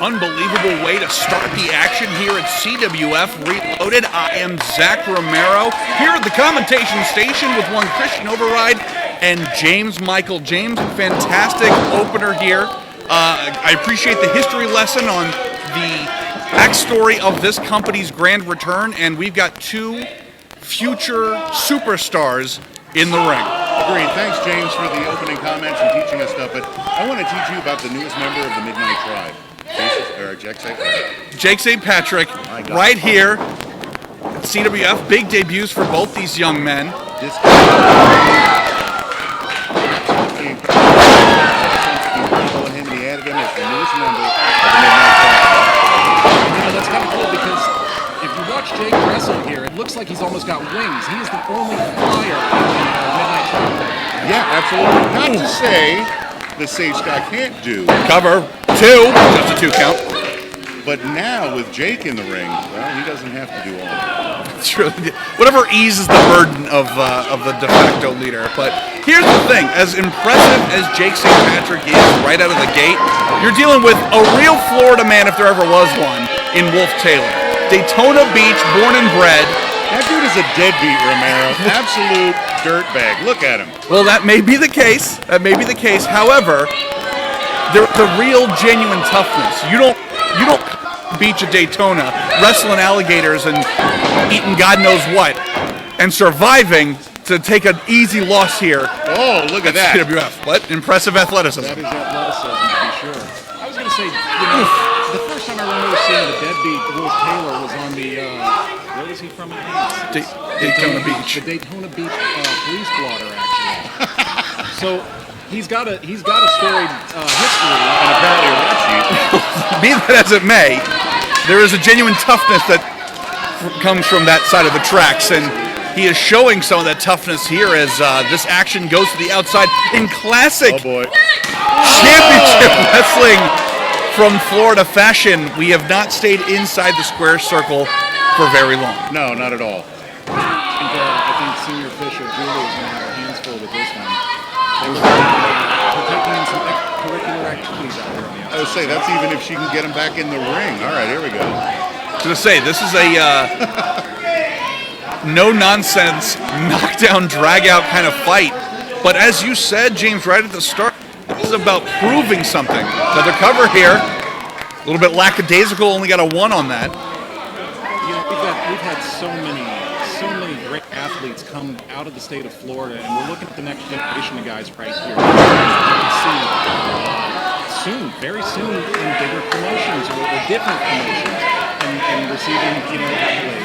unbelievable way to start the action here at CWF Reloaded. I am Zach Romero here at the commentation station with one Christian Override and James Michael. James, fantastic opener here. I appreciate the history lesson on the backstory of this company's grand return, and we've got two future superstars in the ring. Agreed. Thanks, James, for the opening comments and teaching us stuff, but I want to teach you about the newest member of the Midnight Tribe. Jake St. Patrick, right here at CWF. Big debuts for both these young men. This absolutely incredible. Him, he added him as the newest member of the Midnight Tribe. You know, that's kind of cool because if you watch Jake wrestle here, it looks like he's almost got wings. He is the only flyer in the Midnight Tribe. Yeah, absolutely. Not to say the Sage Scott can't do. Cover. Two. Just a 2 count. But now with Jake in the ring, well, he doesn't have to do all of it. True. Whatever eases the burden of the de facto leader. But here's the thing. As impressive as Jake St. Patrick is right out of the gate, you're dealing with a real Florida man, if there ever was one, in Wolfe Taylor. Daytona Beach, born and bred. That dude is a deadbeat, Romero. Absolute dirtbag. Look at him. Well, that may be the case. However, the real genuine toughness. You don't beach at Daytona, wrestling alligators and eating God knows what, and surviving to take an easy loss here. Oh, look at that. CWF. What? Impressive athleticism. That is athleticism, to be sure. I was going to say, you know, the first time I remember seeing the deadbeat Wolfe Taylor was on the, where was he from again? Daytona Beach. The Daytona Beach police blotter, actually. So he's got a storied history. And apparently a rap sheet. Be that as it may, there is a genuine toughness that comes from that side of the tracks, and he is showing some of that toughness here as this action goes to the outside in classic championship wrestling from Florida fashion. We have not stayed inside the square circle for very long. No, not at all. I think Senior Fisher Julie is going to have her hands full with this one. They were taking in some extracurricular activities out there on the outside. I would say that's even if she can get him back in the ring. All right, here we go. To say, this is a no-nonsense, knockdown, drag-out kind of fight. But as you said, James, right at the start, this is about proving something. Another cover here. A little bit lackadaisical, only got a 1 on that. You know, we've had so many great athletes come out of the state of Florida, and we're looking at the next generation of guys right here. You can see soon, very soon, in bigger promotions or different promotions, and receiving, you know, accolades.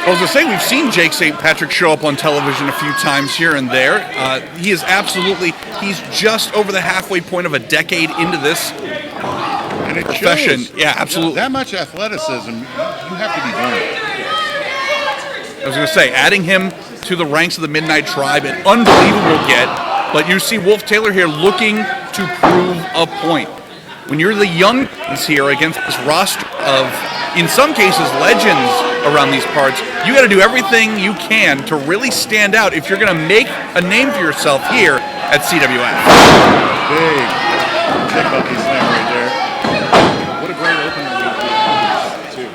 I was going to say, we've seen Jake St. Patrick show up on television a few times here and there. He is he's just over the halfway point of a decade into this and it profession. Shows. Yeah, absolutely. That much athleticism, you have to be doing. I was going to say, adding him to the ranks of the Midnight Tribe, an unbelievable get. But you see Wolfe Taylor here looking to prove a point. When you're the young ones here against this roster of, in some cases, legends around these parts, you got to do everything you can to really stand out if you're going to make a name for yourself here at CWF. Big kick monkey slam right there. What a great opener too.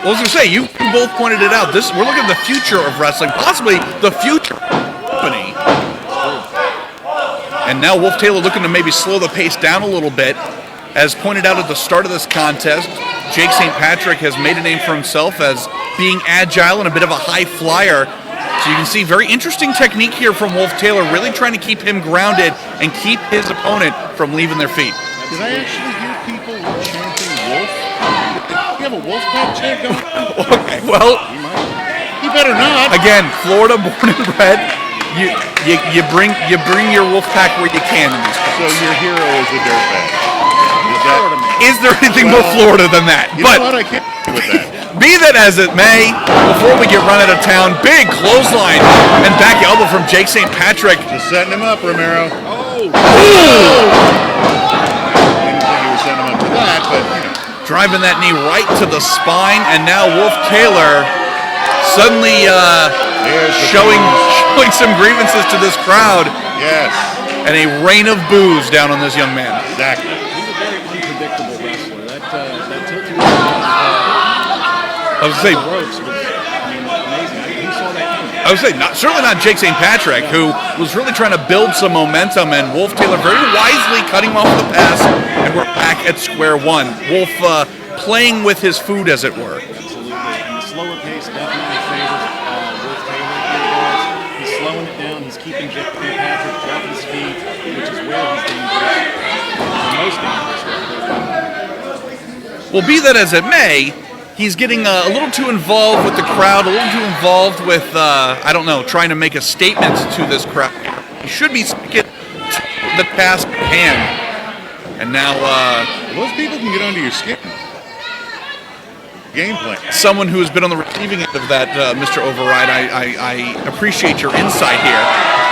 Well, I was going to say, you both pointed it out. We're looking at the future of wrestling, possibly the future company. And now Wolfe Taylor looking to maybe slow the pace down a little bit. As pointed out at the start of this contest, Jake St. Patrick has made a name for himself as being agile and a bit of a high flyer. So you can see very interesting technique here from Wolfe Taylor, really trying to keep him grounded and keep his opponent from leaving their feet. Did I actually hear people chanting Wolfe? You have a Wolfpack chant going on? Okay, well, you better not. Again, Florida born and bred. You bring your Wolfpack where you can in these parts. So your hero is a dirtbag. Is there anything more Florida than that? You know what? I can't with that. Be that as it may, before we get run out of town, big clothesline and back elbow from Jake St. Patrick. Just setting him up, Romero. Oh! Didn't think he was setting him up for that, but you know. Driving that knee right to the spine, and now Wolfe Taylor suddenly showing some grievances to this crowd. Yes. And a rain of boos down on this young man. Exactly. He's a very unpredictable wrestler. I was saying. ropes was, amazing. Who saw that coming? I would say certainly not Jake St. Patrick, who was really trying to build some momentum, and Wolfe Taylor very wisely cutting him off the pass, and we're back at square one. Wolfe playing with his food, as it were. Absolutely, and the slower pace definitely favors Wolfe Taylor here. He's slowing it down. He's keeping Jake St. Patrick off his feet, which is where he's dangerous, most dangerous. Well, be that as it may, he's getting a little too involved with the crowd, a little too involved with, I don't know, trying to make a statement to this crowd. He should be sticking to the task at hand. And now, those people can get under your skin. Game plan. Someone who has been on the receiving end of that, Mr. Override, I appreciate your insight here.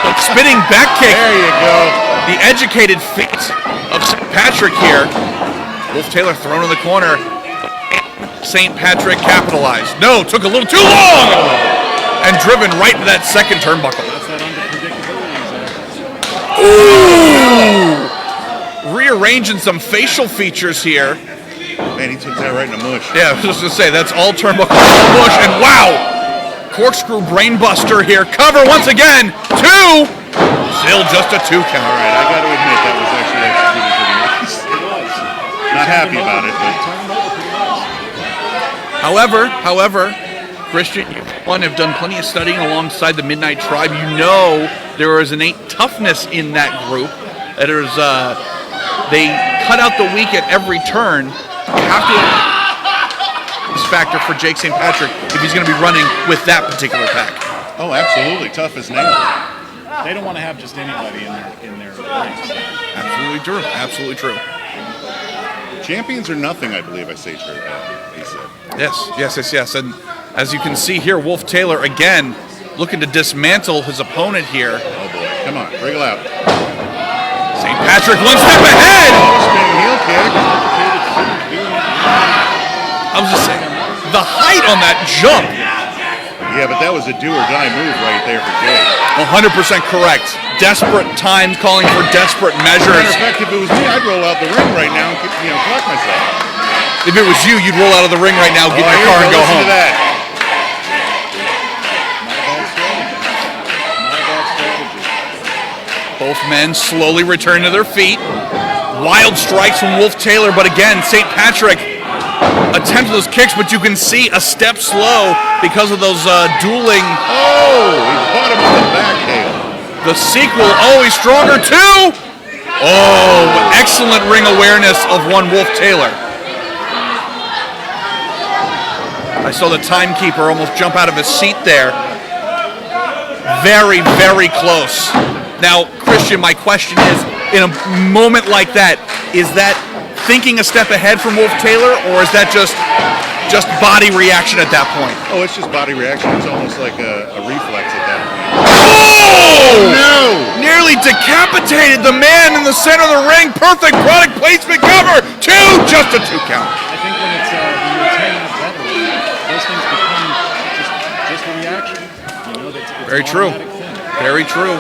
But spinning back kick. There you go. The educated feet of St. Patrick here. Wolfe Taylor thrown in the corner. St. Patrick capitalized. No, took a little too long! And driven right into that second turnbuckle. That's that unpredictability. Ooh! Rearranging some facial features here. Man, he took that right in the mush. Yeah, I was just going to say, that's all turnbuckle, all mush, and wow! Corkscrew brainbuster here. Cover once again. 2! Still just a 2 count. All right, I got to admit, that was actually executed pretty nice. It was. Not happy about it, but... However, Christian, you have done plenty of studying alongside the Midnight Tribe. You know there is innate toughness in that group. There's, they cut out the weak at every turn. Have to this factor for Jake St. Patrick if he's going to be running with that particular pack. Oh, absolutely. Tough as nails. They don't want to have just anybody in their ranks. Absolutely true. Absolutely true. Champions are nothing, I believe I say, he said. Yes. And as you can see here, Wolfe Taylor again looking to dismantle his opponent here. Oh boy, come on, wriggle out. St. Patrick one step ahead! Spinning heel kick. I was just saying, the height on that jump. Yeah, but that was a do or die move right there for Jay. 100% correct. Desperate times calling for desperate measures. Matter of fact, if it was me, I'd roll out the ring right now and collect myself. If it was you, you'd roll out of the ring right now, get your car, and go home. To that. Both men slowly return to their feet. Wild strikes from Wolfe Taylor, but again, St. Patrick attempts those kicks, but you can see a step slow because of those dueling. Oh, he caught him with the back heel. The sequel always stronger too. Oh, excellent ring awareness of one Wolfe Taylor. I saw the timekeeper almost jump out of his seat there. Very, very close. Now, Christian, my question is, in a moment like that, is that thinking a step ahead from Wolfe Taylor, or is that just body reaction at that point? Oh, it's just body reaction. It's almost like a reflex at that point. Oh! No! Nearly decapitated the man in the center of the ring. Perfect product placement cover. 2, just a 2 count. I think when it's when you're attaining a veteran, those things become just a reaction. It's very true. Very true.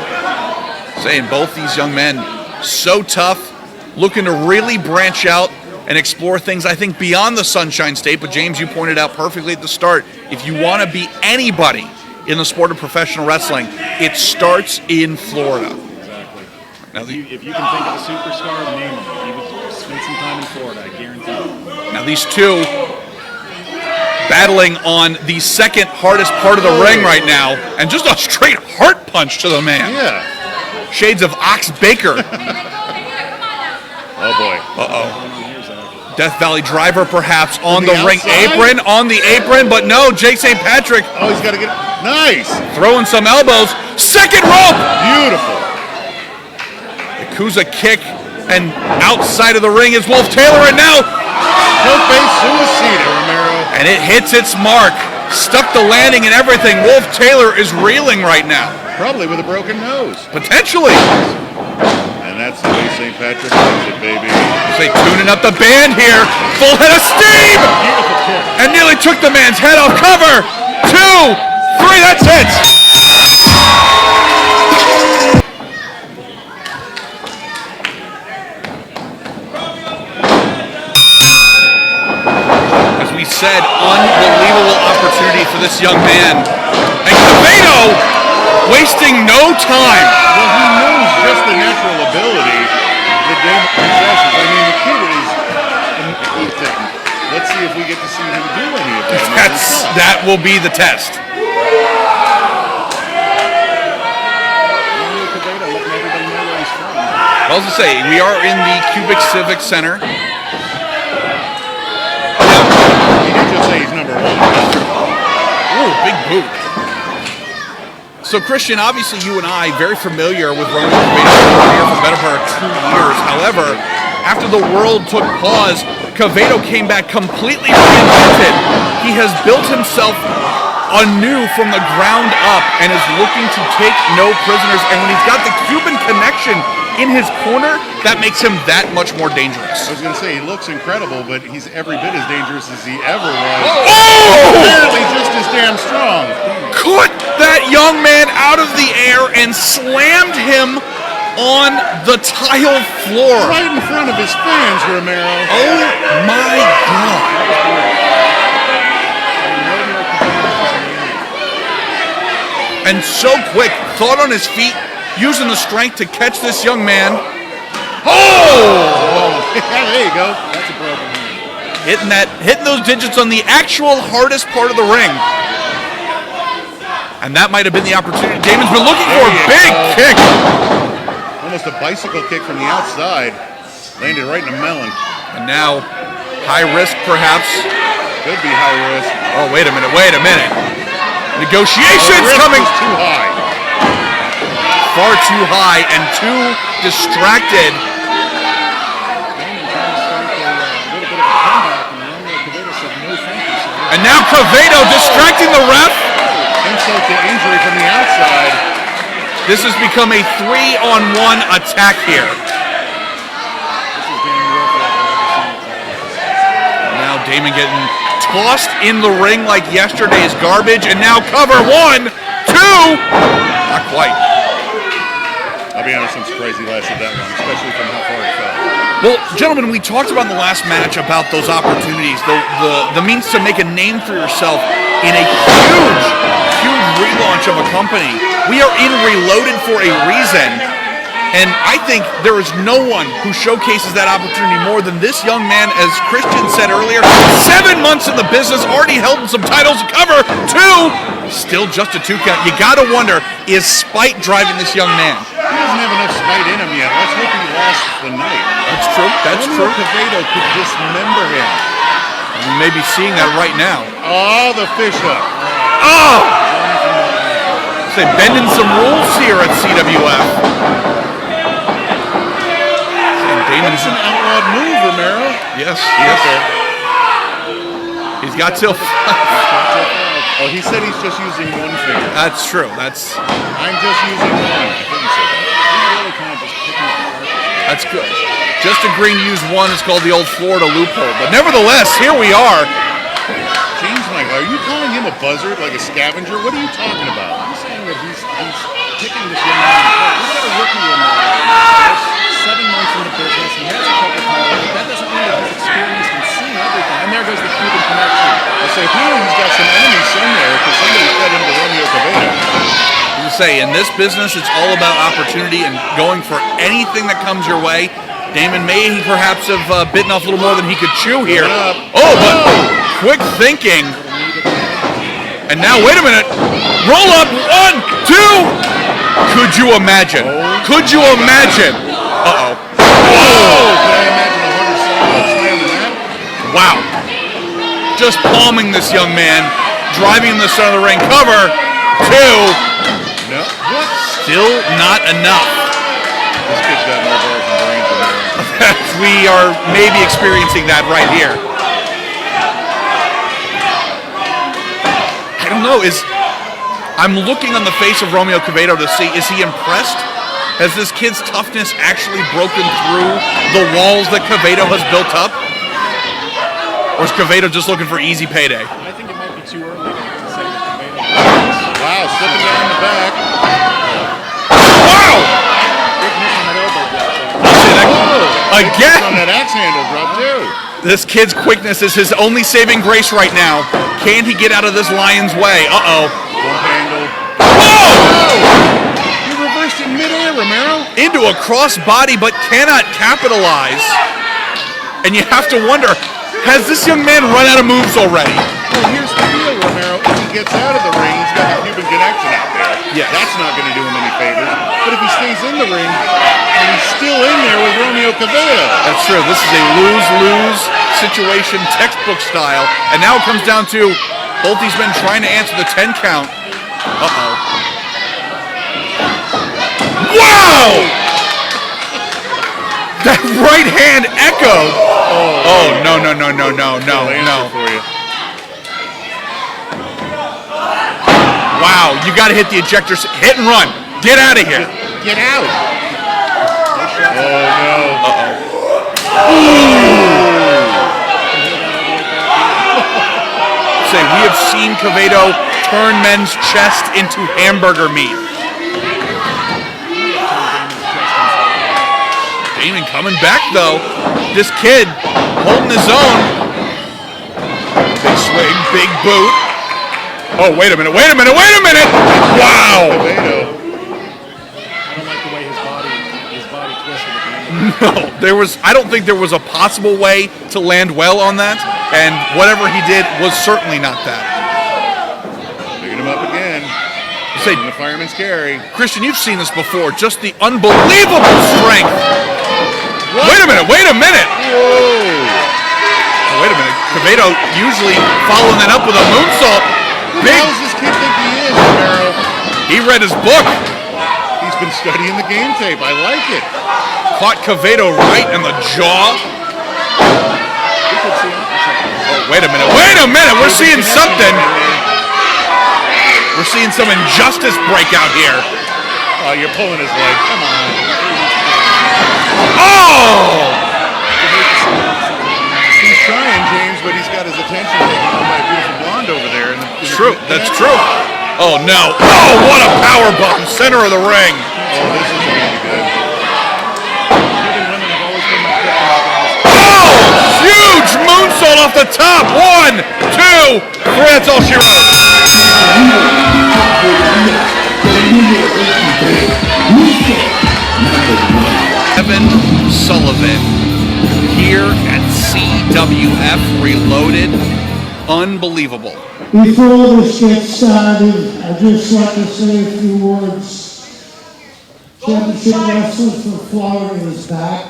Saying both these young men so tough, looking to really branch out and explore things, I think, beyond the Sunshine State. But James, you pointed out perfectly at the start, if you want to be anybody in the sport of professional wrestling, it starts in Florida. Exactly. Now if you can think of a superstar, name him. He would spend some time in Florida, I guarantee you. Now these two battling on the second hardest part of the ring right now, and just a straight heart punch to the man. Yeah. Shades of Ox Baker. Oh boy. Uh-oh. Death Valley Driver perhaps on the the ring apron, but no, Jake St. Patrick. Oh, he's got to get nice. Throwing some elbows. Second rope. Beautiful. Yakuza kick, and outside of the ring is Wolfe Taylor, and now No-face suicida, Romeo. and it hits its mark. Stuck the landing and everything. Wolfe Taylor is reeling right now. Probably with a broken nose. Potentially. And that's the way St. Patrick does it, baby. They tuning up the band here. Full head of steam. And nearly took the man's head off. Cover. 2, 3. That's it. As we said, unbelievable this young man. And Quevedo wasting no time. Well, he knows just the natural ability that Damon possesses. I mean, the kid is amazing. Let's see if we get to see him do any of that. That will be the test. Well, as I say, we are in the Cubic Civic Center. He did just say he's number one. Ooh, big boot. So, Christian, obviously you and I very familiar with Romeo Quevedo here for the better part of 2 years. However, after the world took pause, Quevedo came back completely reinvented. He has built himself anew from the ground up and is looking to take no prisoners. And when he's got the Cuban connection in his corner, that makes him that much more dangerous. I was going to say, he looks incredible, but he's every bit as dangerous as he ever was. Oh! Apparently just as damn strong. Caught that young man out of the air and slammed him on the tile floor. Right in front of his fans, Romeo. Oh my God. And so quick, thought on his feet, using the strength to catch this young man. Oh! There you go. That's a broken hand. Hitting those digits on the actual hardest part of the ring. And that might have been the opportunity Damon's been looking for. Big kick. Almost a bicycle kick from the outside. Landed right in the melon. And now, high risk perhaps. Could be high risk. Oh, wait a minute. Negotiations coming. Too high. Far too high and too distracted. And now Quevedo distracting the ref. Insult to injury from the outside. This has become a 3-on-1 attack here. Now Damon getting tossed in the ring like yesterday's garbage, and now cover 1, 2. Not quite. I'll be honest, I'm surprised he lasted that long, especially from how far he fell. Well, gentlemen, we talked about in the last match about those opportunities, the means to make a name for yourself in a huge relaunch of a company. We are in Reloaded for a reason, and I think there is no one who showcases that opportunity more than this young man. As Christian said earlier, 7 months in the business, already held some titles. Cover 2, still just a 2 count. You gotta wonder, is spite driving this young man? He doesn't have enough spite in him yet. Let's hope he lasts the night. That's true. That's true. Quevedo could dismember him. We may be seeing that right now. Oh, the fish hook. Oh! Say, bending some rules here at CWF. That's an outlawed move, Romeo. Yes. Sir. He's got till 5. Oh, he said he's just using one finger. That's true. I'm just using one. I think he said that. He's really kind of just picking up the carcass. That's good. Just agreeing to use one is called the old Florida loophole. But nevertheless, here we are. James Michael, are you calling him a buzzard, like a scavenger? What are you talking about? I'm saying that he's picking this young man apart. He's got a rookie in there. 7 months in the business. He has a couple titles. That doesn't mean that he's experienced and seen everything. And there goes the Cuban connection. I say, apparently he's got some enemies somewhere because somebody fed him to Romeo Quevedo. As you say, in this business, it's all about opportunity and going for anything that comes your way. Damon may perhaps have bitten off a little more than he could chew here. Oh, but quick thinking. And now, wait a minute. Roll up. 1, 2. Could you imagine? Could you imagine? Uh-oh. Oh! Can I imagine a harder slam than that? Wow. Just palming this young man. Driving in the center of the ring. Cover 2. No. What? Still not enough. This kid's got more balls and brains than there. We are maybe experiencing that right here. I don't know. I'm looking on the face of Romeo Quevedo to see, is he impressed? Has this kid's toughness actually broken through the walls that Quevedo has built up? Or is Quevedo just looking for easy payday? I think it might be too early to say that Quevedo. Wow, slipping down the back. Wow! Big miss on that elbow drop. I'll say that again. On that axe handle drop, too. This kid's quickness is his only saving grace right now. Can he get out of this Lion's way? Uh-oh. Bump angle. Whoa! You reversed in midair, Romero. Into a crossbody, but cannot capitalize. And you have to wonder, has this young man run out of moves already? Well, here's the deal, Romero. If he gets out of the ring, he's got the Cuban connection out there. Yes. That's not going to do him any favors. But if he stays in the ring, and he's still in there with Romeo Quevedo. That's true. This is a lose-lose situation, textbook style. And now it comes down to both these men trying to answer the 10 count. Uh-oh. Wow! That right hand echoed. Oh, no. For you. Wow, you got to hit the ejector. Hit and run. Get out of here. Get out. Oh, no. Say, we have seen Quevedo turn men's chest into hamburger meat. Damon coming back, though. This kid holding his own. Big swing, big boot. Oh, wait a minute. Wow! Quevedo. I don't like the way his body twisted at the end. No, I don't think there was a possible way to land well on that, and whatever he did was certainly not that. Picking him up again. Say, the fireman's carry. Christian, you've seen this before. Just the unbelievable strength. Wait a minute. Whoa. Oh, wait a minute. Quevedo usually following that up with a moonsault. Who does this kid think he is, Romero? He read his book. He's been studying the game tape. I like it. Caught Quevedo right in the jaw. Oh, wait a minute. We're seeing something. We're seeing some injustice break out here. Oh, you're pulling his leg. Come on. Oh! He's trying, James, but he's got his attention taken on by a beautiful blonde over there. True. That's true. Oh, no. Oh, what a power bomb. Center of the ring. Oh, this is going to be good. Oh! Huge moonsault off the top. 1, 2, 3. That's all she wrote. Sullivan here at CWF Reloaded. Unbelievable. Before this gets started, I'd just like to say a few words. Championship Wrestling from Florida is back.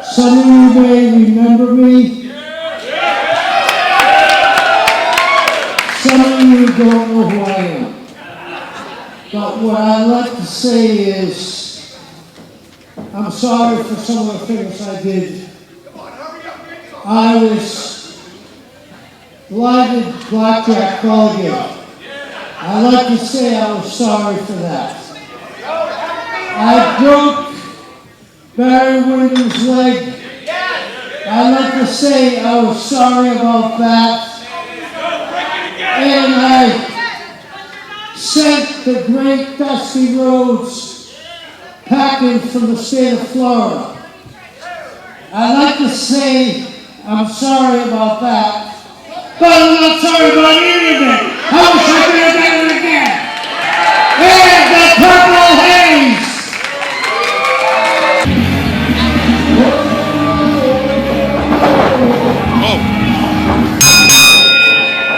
Some of you may remember me. Some of you don't know who I am. But what I'd like to say is, I'm sorry for some of the things I did. I was blinded blackjack Colgate. I like to say I was sorry for that. I broke Barry Williams' leg. I like to say I was sorry about that. And I sent the great Dusty Rhodes packing from the state of Florida. I'd like to say I'm sorry about that, but I'm not sorry about anything. I wish I could have done it again. And the Purple Haze. Oh.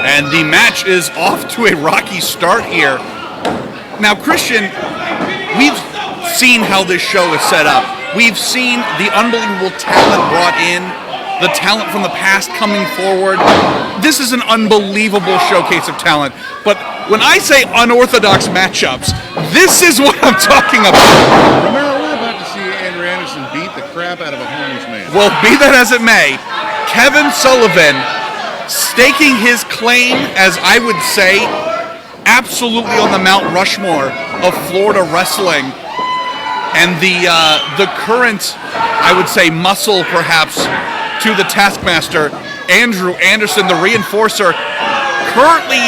And the match is off to a rocky start here. Now, Christian, we've seen how this show is set up. We've seen the unbelievable talent brought in, the talent from the past coming forward. This is an unbelievable showcase of talent. But when I say unorthodox matchups, this is what I'm talking about. Romero, we're about to see Andrew Anderson beat the crap out of a homeless man. Well, be that as it may, Kevin Sullivan staking his claim, as I would say, absolutely on the Mount Rushmore of Florida wrestling. And the current, I would say, muscle perhaps to the Taskmaster, Andrew Anderson, the reinforcer, currently,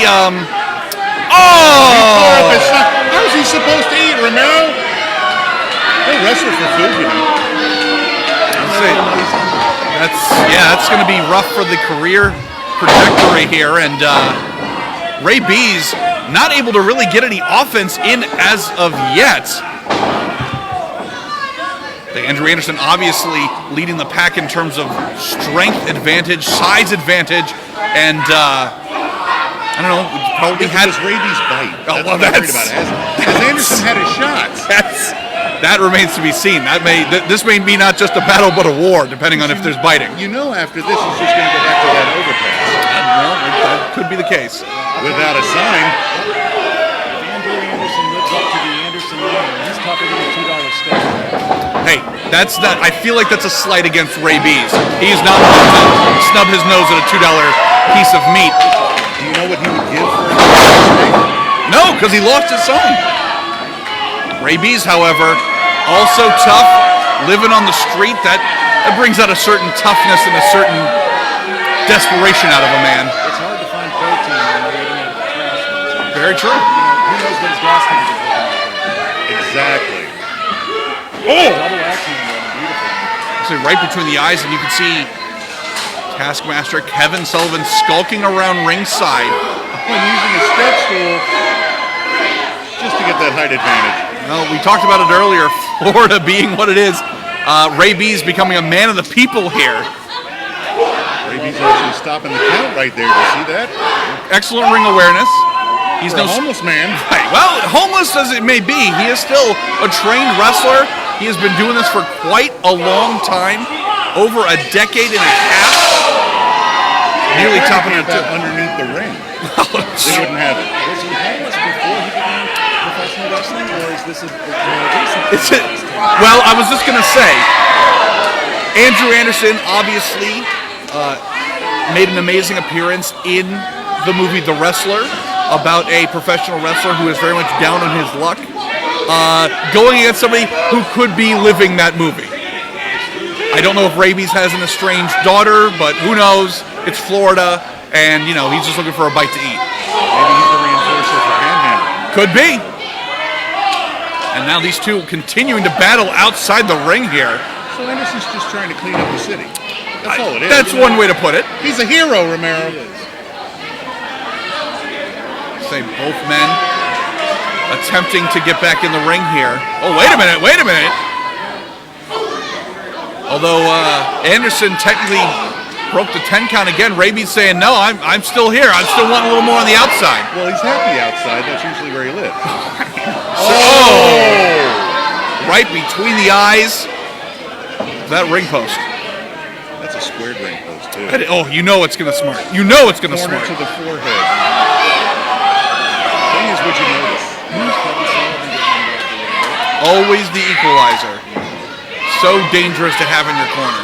How is he supposed to eat, Romero? They wrestle for food, you know. That's going to be rough for the career trajectory here, and Rabies not able to really get any offense in as of yet. Andrew Anderson obviously leading the pack in terms of strength advantage, size advantage, and I don't know, probably had his Rabies bite. Oh, well, that's about it. Has Anderson had his shots? That remains to be seen. This may be not just a battle but a war, depending on if there's biting. You know, after this, he's just going to go back to that overpass. Well, that could be the case. Without a sign. Andrew Anderson lives up to the Anderson name. He's tougher than a $2 steak. Hey, that's not. I feel like that's a slight against Rabies. He is not going to snub his nose at a $2 piece of meat. Do you know what he would give for it? No, because he lost his son. Rabies, however, also tough, living on the street. That brings out a certain toughness and a certain desperation out of a man. It's hard to find protein when you're eating out of the trash. Very true. Who knows what his gas tank is looking like? Exactly. Oh! Double action, beautiful. So right between the eyes, and you can see Taskmaster Kevin Sullivan skulking around ringside. And using a step stool just to get that height advantage. Well, we talked about it earlier, Florida being what it is. Rabies becoming a man of the people here. Rabies actually stopping the count right there. You see that? Excellent ring awareness. He's For no a homeless man. Right. Well, homeless as it may be, he is still a trained wrestler. He has been doing this for quite a long time, over a decade and a half. Nearly topping it underneath the ring. They wouldn't have it. Was he homeless before he began professional wrestling, or is this a recent thing? Well, I was just going to say, Andrew Anderson obviously made an amazing appearance in the movie The Wrestler, about a professional wrestler who is very much down on his luck, going against somebody who could be living that movie. I don't know if Rabies has an estranged daughter, but who knows? It's Florida, and he's just looking for a bite to eat. Maybe he's the reinforcer for Panhandle. Could be. And now these two continuing to battle outside the ring here. So Anderson's just trying to clean up the city. That's all it is. That's one way to put it. He's a hero, Romeo. Say both men attempting to get back in the ring here. Oh, wait a minute. Although Anderson technically broke the 10 count again, Rabies saying, no, I'm still here. I still want a little more on the outside. Well, he's happy outside. That's usually where he lives. Right between the eyes. That ring post. That's a squared ring post, too. Oh, you know it's going to smart. You know it's going to Corner smart. to the forehead. Thing is, would you notice? Always the equalizer. So dangerous to have in your corner.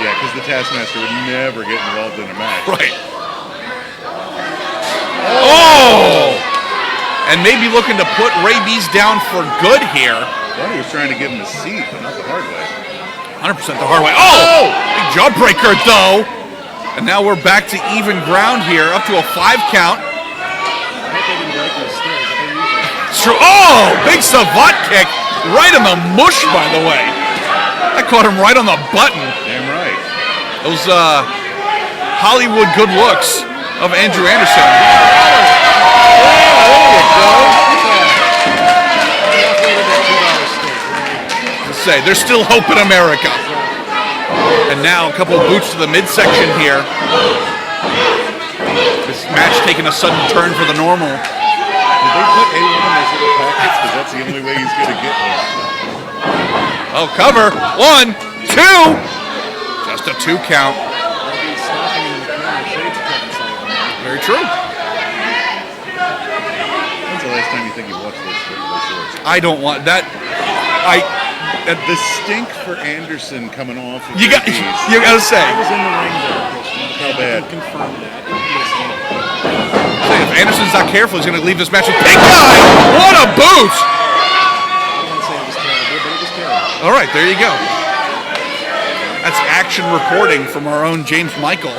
Yeah, because the Taskmaster would never get involved in a match. Right. Oh! And maybe looking to put Rabies down for good here. Well, he was trying to give him a seat, but not the hard way. 100% the hard way. Oh! Big jawbreaker, though. And now we're back to even ground here, up to a 5 count. It's true. Oh! Big savant kick. Right in the mush, by the way. That caught him right on the button. Damn right. Those Hollywood good looks of Andrew Anderson. Let's say there's still hope in America. And now a couple of boots to the midsection here. This match taking a sudden turn for the normal. Did they put A1 in those little packets? Because that's the only way he's going to get one. Oh, cover. 1, 2. Just a 2 count. Very true. When's the last time you think you watched those shorts? I don't want that. The stink for Anderson coming off. Of You got to say. I was in the ring there, Christian. How bad? Confirm that. If Anderson's not careful, he's going to leave this match with big guy. What a boot! I wouldn't say it was terrible, but it was terrible. All right, there you go. That's action reporting from our own James Michael.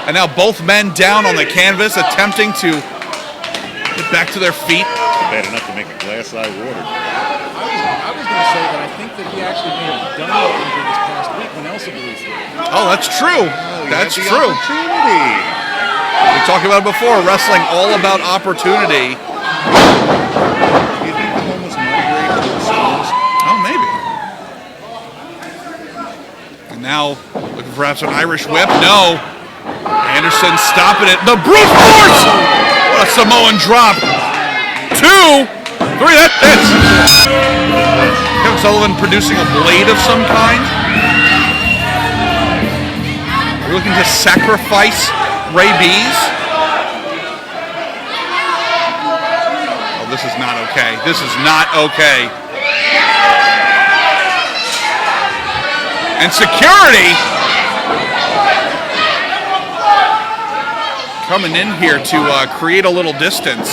And now both men down on the canvas attempting to Get back to their feet. Bad enough to make a glass eye water. I was going to say that I think that he actually may have done it over this past week when Elsa believes it. Oh, that's true. That's He had the true. opportunity. We talked about it before. Wrestling all about opportunity. Do you think the one was migrated to the schools? Oh, maybe. And now looking for perhaps an Irish whip. No. Anderson stopping it. The brute force! What a Samoan drop. 2, 3. That's Kevin Sullivan producing a blade of some kind. We're looking to sacrifice Rabies. Oh, this is not okay. This is not okay. And security coming in here to create a little distance.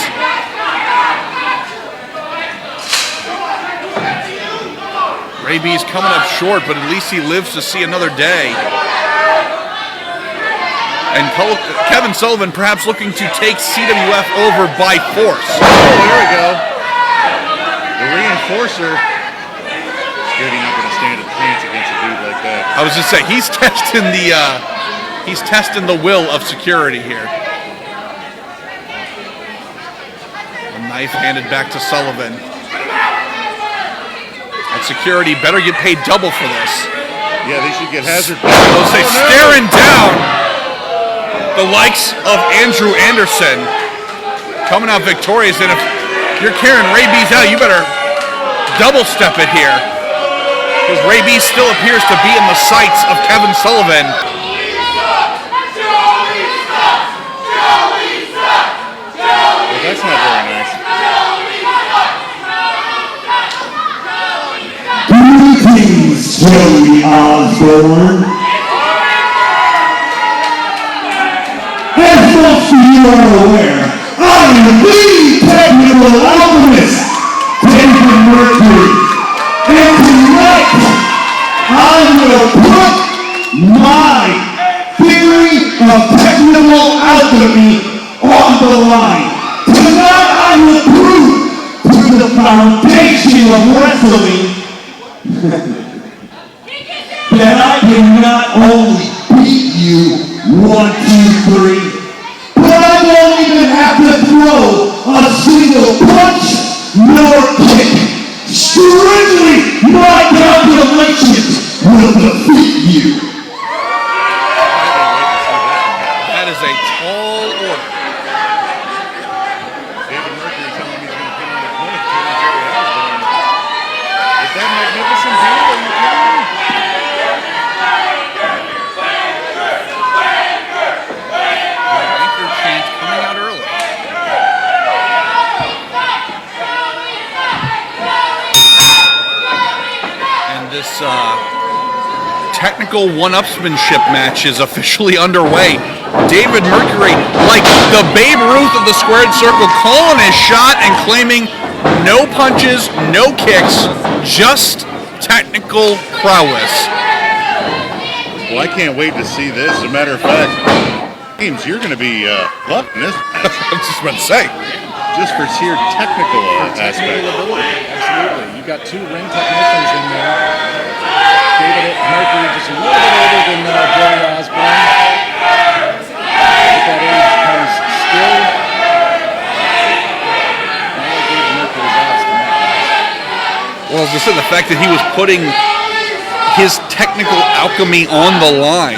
Rabies coming up short, but at least he lives to see another day. And Kevin Sullivan perhaps looking to take CWF over by force. Oh, there we go. The reinforcer. Security not going to stand a chance against a dude like that. I was just saying, he's testing the will of security here. A knife handed back to Sullivan. And security better get paid double for this. Yeah, they should get hazard. They'll say staring down the likes of Andrew Anderson coming out victorious. And if you're carrying Rabies out, you better double step it here. Because Rabies still appears to be in the sights of Kevin Sullivan. Well, that's not very nice. Greetings, Joey Osborne. As most of you are aware, I am the technical alchemist, David Mercury. And tonight, I will put my theory of technical alchemy on the line. Tonight, I will prove to the foundation of wrestling that I can not only beat you 1, 2, 3, but I won't even have to throw a single punch nor kick. Strictly, my calculations will defeat you. That is a tall order. David Mercury telling me he's going to put on a clinic to Jerry Osborne. With that magnificent deal, are you kidding me? Anchor chant coming out early. And this technical one-upsmanship match is officially underway. David Mercury, like the Babe Ruth of the squared circle, calling his shot and claiming no punches, no kicks, just technical prowess. Well, I can't wait to see this. As a matter of fact, James, you're going to be loving this match. I was just about to say. Just for sheer technical aspect. Ability. Absolutely. You've got 2 ring technicians in there. David Mercury just a little bit older than Joey Osborne. At that age comes skill. Not like David Mercury's odds tonight. Well, as I said, the fact that he was putting his technical alchemy on the line,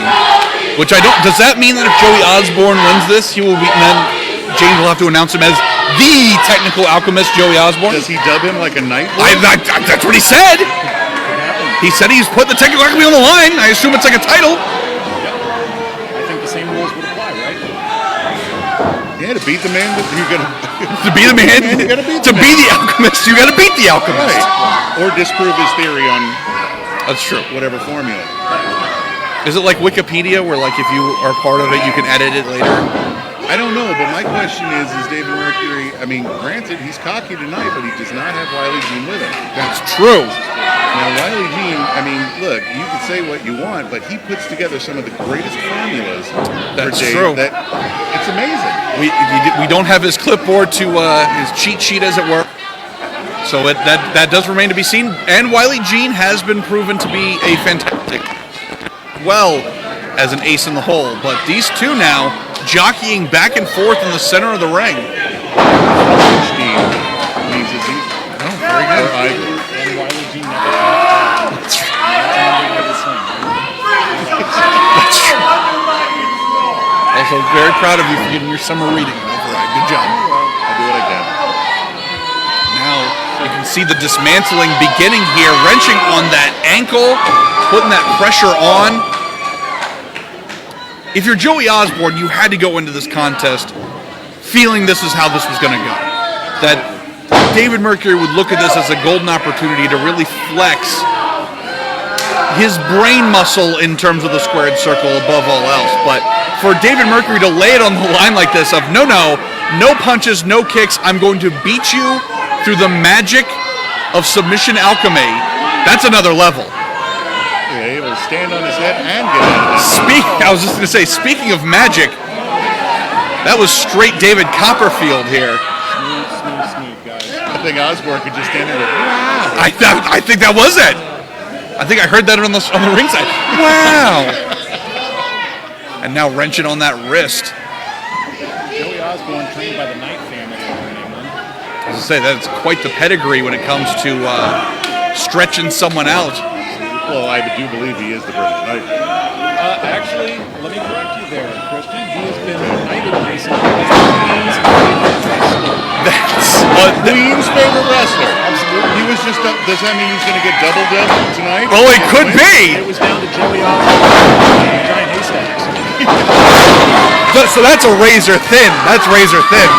which I don't. Does that mean that if Joey Osborne wins this, he will be? Then James will have to announce him as the technical alchemist, Joey Osborne. Does he dub him like a knight? That's what he said. He said he's put the technical alchemy on the line. I assume it's like a title. I think the same rules would apply, right? Yeah, to beat the man, you got To be the man, you gotta beat to the be man. the alchemist, you got to beat the alchemist. Right. Or disprove his theory on That's true. whatever formula. Is it like Wikipedia, where like if you are part of it, you can edit it later? I don't know, but my question is David Mercury, I mean, granted, he's cocky tonight, but he does not have Wiley Jean with him. That's true. Now, Wiley Jean, I mean, look, you can say what you want, but he puts together some of the greatest formulas That's for Dave. true. It's amazing. We don't have his clipboard to his cheat sheet, as it were. So that does remain to be seen. And Wiley Jean has been proven to be a fantastic, well, as an ace in the hole. But these two now jockeying back and forth in the center of the ring. Steve means is he? Oh, very good. And Wiley Jean never That's also very proud of you for getting your summer reading override. Good job. I do what I can. Now you can see the dismantling beginning here, wrenching on that ankle, putting that pressure on. If you're Joey Osborne, you had to go into this contest feeling this is how this was going to go. That David Mercury would look at this as a golden opportunity to really flex his brain muscle in terms of the squared circle above all else. But for David Mercury to lay it on the line like this of no punches, no kicks, I'm going to beat you through the magic of submission alchemy, that's another level. Yeah, able to stand on his head and get out of it. I was just going to say, speaking of magic, that was straight David Copperfield here. Smooth, guys. I think Osborne could just stand there and go, wow. I think that was it. I think I heard that on the ringside. Wow. And now wrenching on that wrist. Joey Osborne trained by the Knight family over in England. As I say, that's quite the pedigree when it comes to stretching someone out. Well, I do believe he is the British Knight. Actually, let me correct you there, Christian. He has been knighted recently as the Queen's favorite wrestler. That's Queen's favorite wrestler. Absolutely. He was just, does that mean he's going to get double-dubbed tonight? well, it could be. It was down to Joey Osborne and Giant Haystacks. So that's a razor thin. That's razor thin.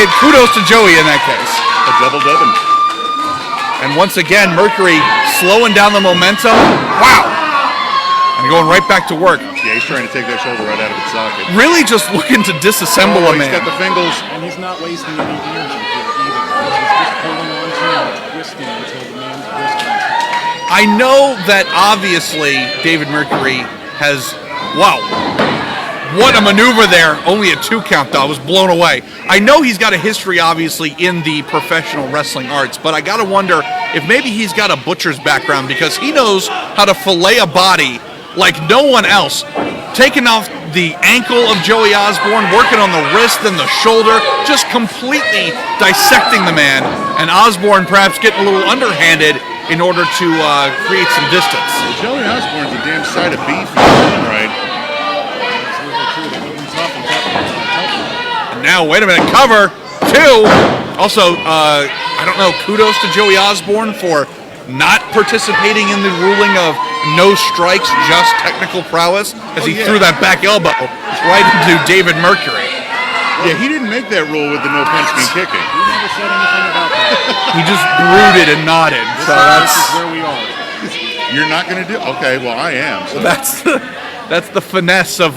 And kudos to Joey in that case. A double-dubbing. And once again, Mercury slowing down the momentum. Wow. And going right back to work. Yeah, he's trying to take that shoulder right out of its socket. Really just looking to disassemble a He's man. got the fingers. And he's not wasting any energy here either. He's just holding on to him and twisting until the man's wrist comes. I know that obviously David Mercury has, wow, what a maneuver there. Only a 2 count though. I was blown away. I know he's got a history obviously in the professional wrestling arts, but I gotta wonder if maybe he's got a butcher's background because he knows how to fillet a body like no one else. Taking off the ankle of Joey Osborne, working on the wrist and the shoulder, just completely dissecting the man, and Osborne perhaps getting a little underhanded in order to create some distance. Joey Osborne's a damn side of beef in his own right. And now, wait a minute, cover, 2. Also, I don't know, kudos to Joey Osborne for not participating in the ruling of no strikes, just technical prowess, as he threw that back elbow right into David Mercury. Yeah, he didn't make that rule with the no punch me kicking. He never said anything about that. He just brooded and nodded. So This is where we are. You're not going to do. Okay, well I am. So. that's the finesse of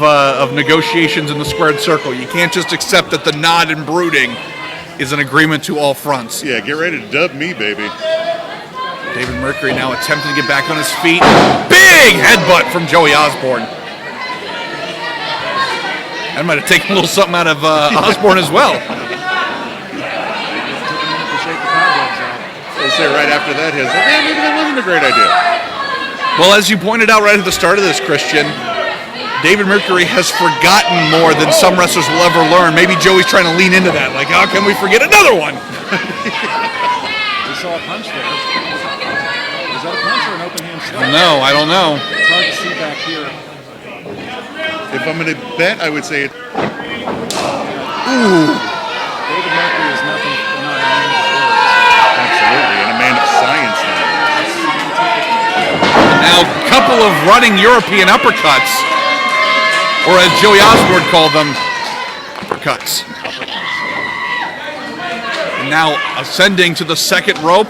negotiations in the squared circle. You can't just accept that the nod and brooding is an agreement to all fronts. Yeah, get ready to dub me, baby. David Mercury now attempting to get back on his feet. Big headbutt from Joey Osborne. That might have taken a little something out of Osborne as well. They say right after that, his, yeah, maybe that wasn't a great idea. Well, as you pointed out right at the start of this, Christian, David Mercury has forgotten more than some wrestlers will ever learn. Maybe Joey's trying to lean into that. Like, how can we forget another one? We saw a punch there. Is that a punch or an open hand strike? No, I don't know. It's hard to see back here. If I'm going to bet, I would say it. Ooh. David Mercury is nothing but not a man of words. Absolutely, and a man of science now. Now, a couple of running European uppercuts, or as Joey Osborne called them, uppercuts. And now ascending to the second rope,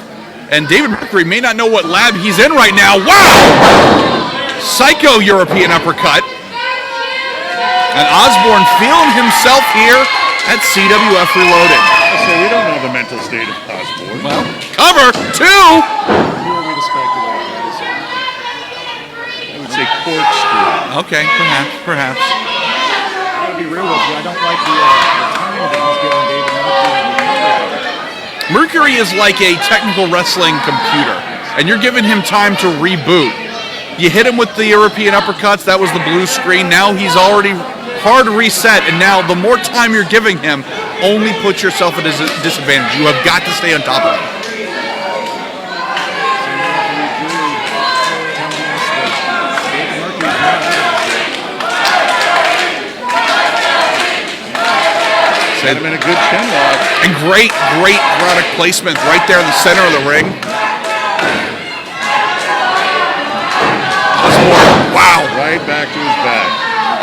and David Mercury may not know what lab he's in right now. Wow! Psycho European uppercut. And Osborne feeling himself here at CWF Reloaded. I say we don't know the mental state of Osborne. Well, cover 2. Who are we to speculate? I would say corkscrew. Okay, perhaps. I'm going to be real with you. I don't like the time that he's giving David Mercury. Mercury is like a technical wrestling computer, and you're giving him time to reboot. You hit him with the European uppercuts, that was the blue screen. Now he's already hard reset, and now the more time you're giving him, only puts yourself at a disadvantage. You have got to stay on top of him. Had him in a good chin lock. And great product placement right there in the center of the ring. Osborne, wow. Right back to his back.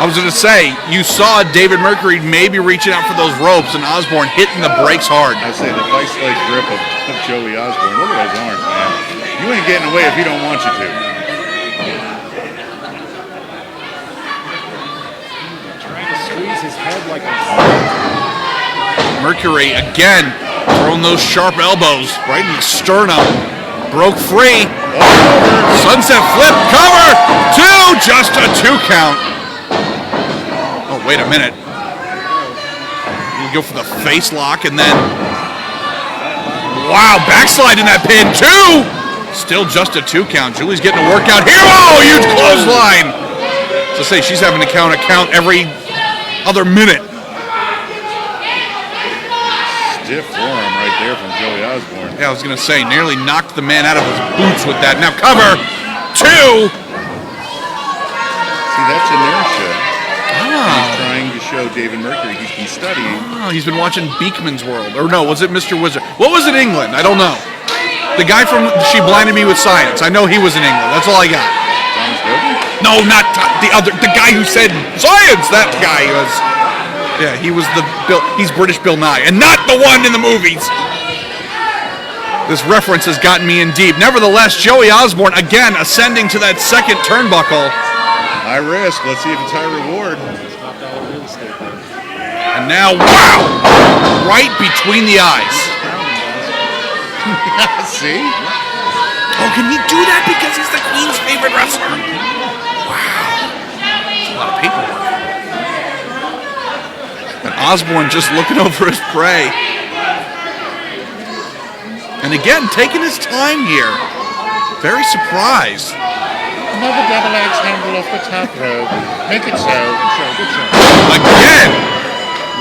I was going to say, you saw David Mercury maybe reaching out for those ropes, and Osborne hitting the brakes hard. I say the vice-like grip of Joey Osborne. Look at those arms, man. You ain't getting away if he don't want you to. Trying to squeeze his head like a... Mercury again throwing those sharp elbows right in the sternum. Broke free. Sunset flip, cover, 2, just a 2 count. Oh, wait a minute. You go for the face lock and then, wow, backslide in that pin, 2. Still just a 2 count. Julie's getting a workout here. Oh, huge clothesline. So say she's having to count every other minute. Stiff forearm right there from Joey Osborne. Yeah, I was going to say, nearly knocked the man out of his boots with that. Now cover, 2. See, that's inertia. He's trying to show David Mercury he's been studying. Oh, he's been watching Beekman's World. Or no, was it Mr. Wizard? What was it, England? I don't know. The guy from She Blinded Me with Science. I know he was in England. That's all I got. Thomas Debbi? No, not the guy who said science. That guy was... Yeah, he was he's British Bill Nye, and not the one in the movies. This reference has gotten me in deep. Nevertheless, Joey Osborne again ascending to that second turnbuckle. High risk. Let's see if it's high reward. And now, wow! Right between the eyes. See? Oh, can he do that because he's the Queen's favorite wrestler? Wow. That's a lot of paperwork. And Osborne just looking over his prey. And again, taking his time here. Very surprised. Another double axe handle off the top rope. Make it so. Good show. Again,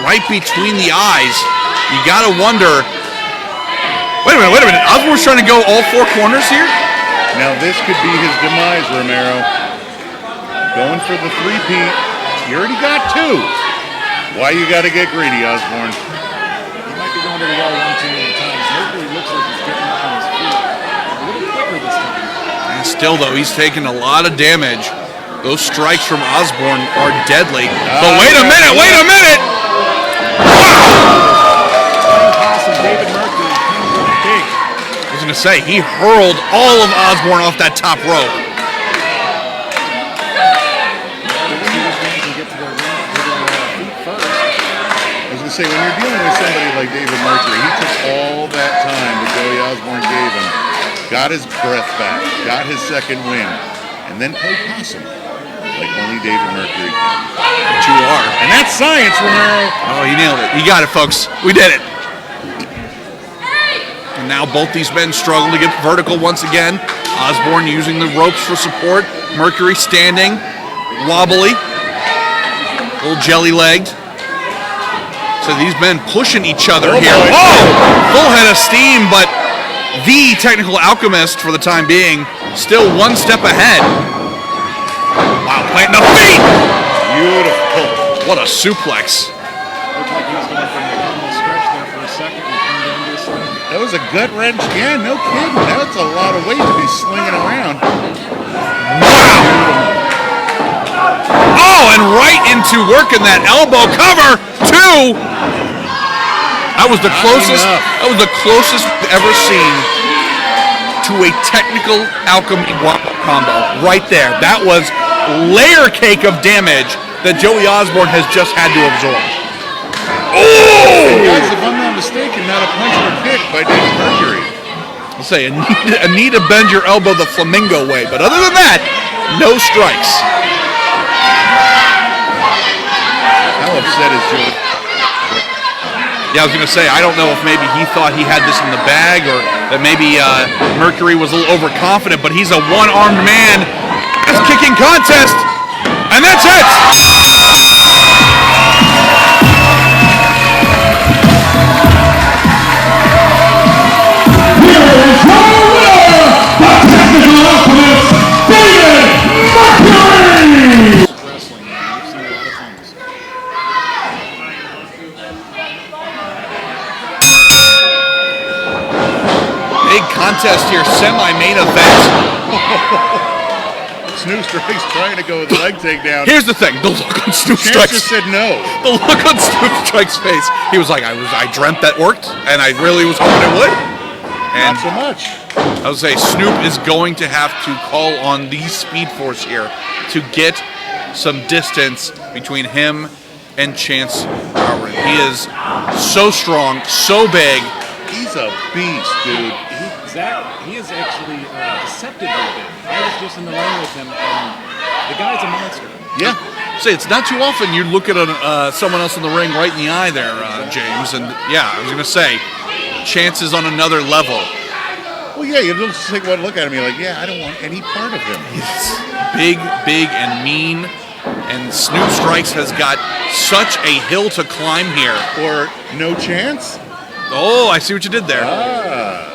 right between the eyes. You gotta wonder. Wait a minute. Osborne's trying to go all 4 corners here? Now this could be his demise, Romeo. Going for the 3-peat. You already got 2. Why you got to get greedy, Osborne? He might be going to the wall 1 too many times. Mercury looks like he's getting up on his feet a little quicker this time. And still, though, he's taking a lot of damage. Those strikes from Osborne are deadly. But wait a minute! Wow! Awesome, David Mercury comes up big. I was going to say, he hurled all of Osborne off that top rope. Say, when you're dealing with somebody like David Mercury, he took all that time that Joey Osborne gave him, got his breath back, got his second win, and then played possum like only David Mercury can. But you are. And that's science, Romero. Oh, you nailed it. You got it, folks. We did it. And now both these men struggle to get vertical once again. Osborne using the ropes for support. Mercury standing, wobbly, a little jelly-legged. So these men pushing each other here. Boy. Oh! Full head of steam, but the technical alchemist for the time being still 1 step ahead. Wow, planting the feet! Beautiful. What a suplex. Looked like he was going for an abdominal stretch there for a second and turned into a sling. That was a gut wrench. Yeah, no kidding. That's a lot of weight to be slinging around. Wow! Oh, and right into working that elbow cover. 2. That was the closest. That was the closest we've ever seen to a technical alchemy combo. Right there. That was layer cake of damage that Joey Osborne has just had to absorb. Guys, if I'm not mistaken, not a punch or a kick by David Mercury. I'll say, a knee to bend your elbow the flamingo way, but other than that, no strikes. How upset is Joey? Yeah, I was going to say, I don't know if maybe he thought he had this in the bag or that maybe Mercury was a little overconfident, but he's a one-armed man. It's a kicking contest, and that's it! Contest here, semi-main event. Snoop Strikes trying to go with the leg takedown. Here's the thing, the look on Snoop Chance Strikes. just said no. The look on Snoop Strikes' face. He was like, I dreamt that worked, and I really was hoping it would. And not so much. I would say Snoop is going to have to call on the Speed Force here to get some distance between him and Chance Auren. He is so strong, so big. He's a beast, dude. He is actually deceptively big. I was just in the ring with him, and the guy's a monster. Yeah. Say, it's not too often you look at someone else in the ring right in the eye there, James. And yeah, I was going to say, Chance is on another level. Well, yeah, you just take one look at him, you're like, yeah, I don't want any part of him. He's big, and mean. And Snoop Strikes has got such a hill to climb here. Or no chance? Oh, I see what you did there. Ah.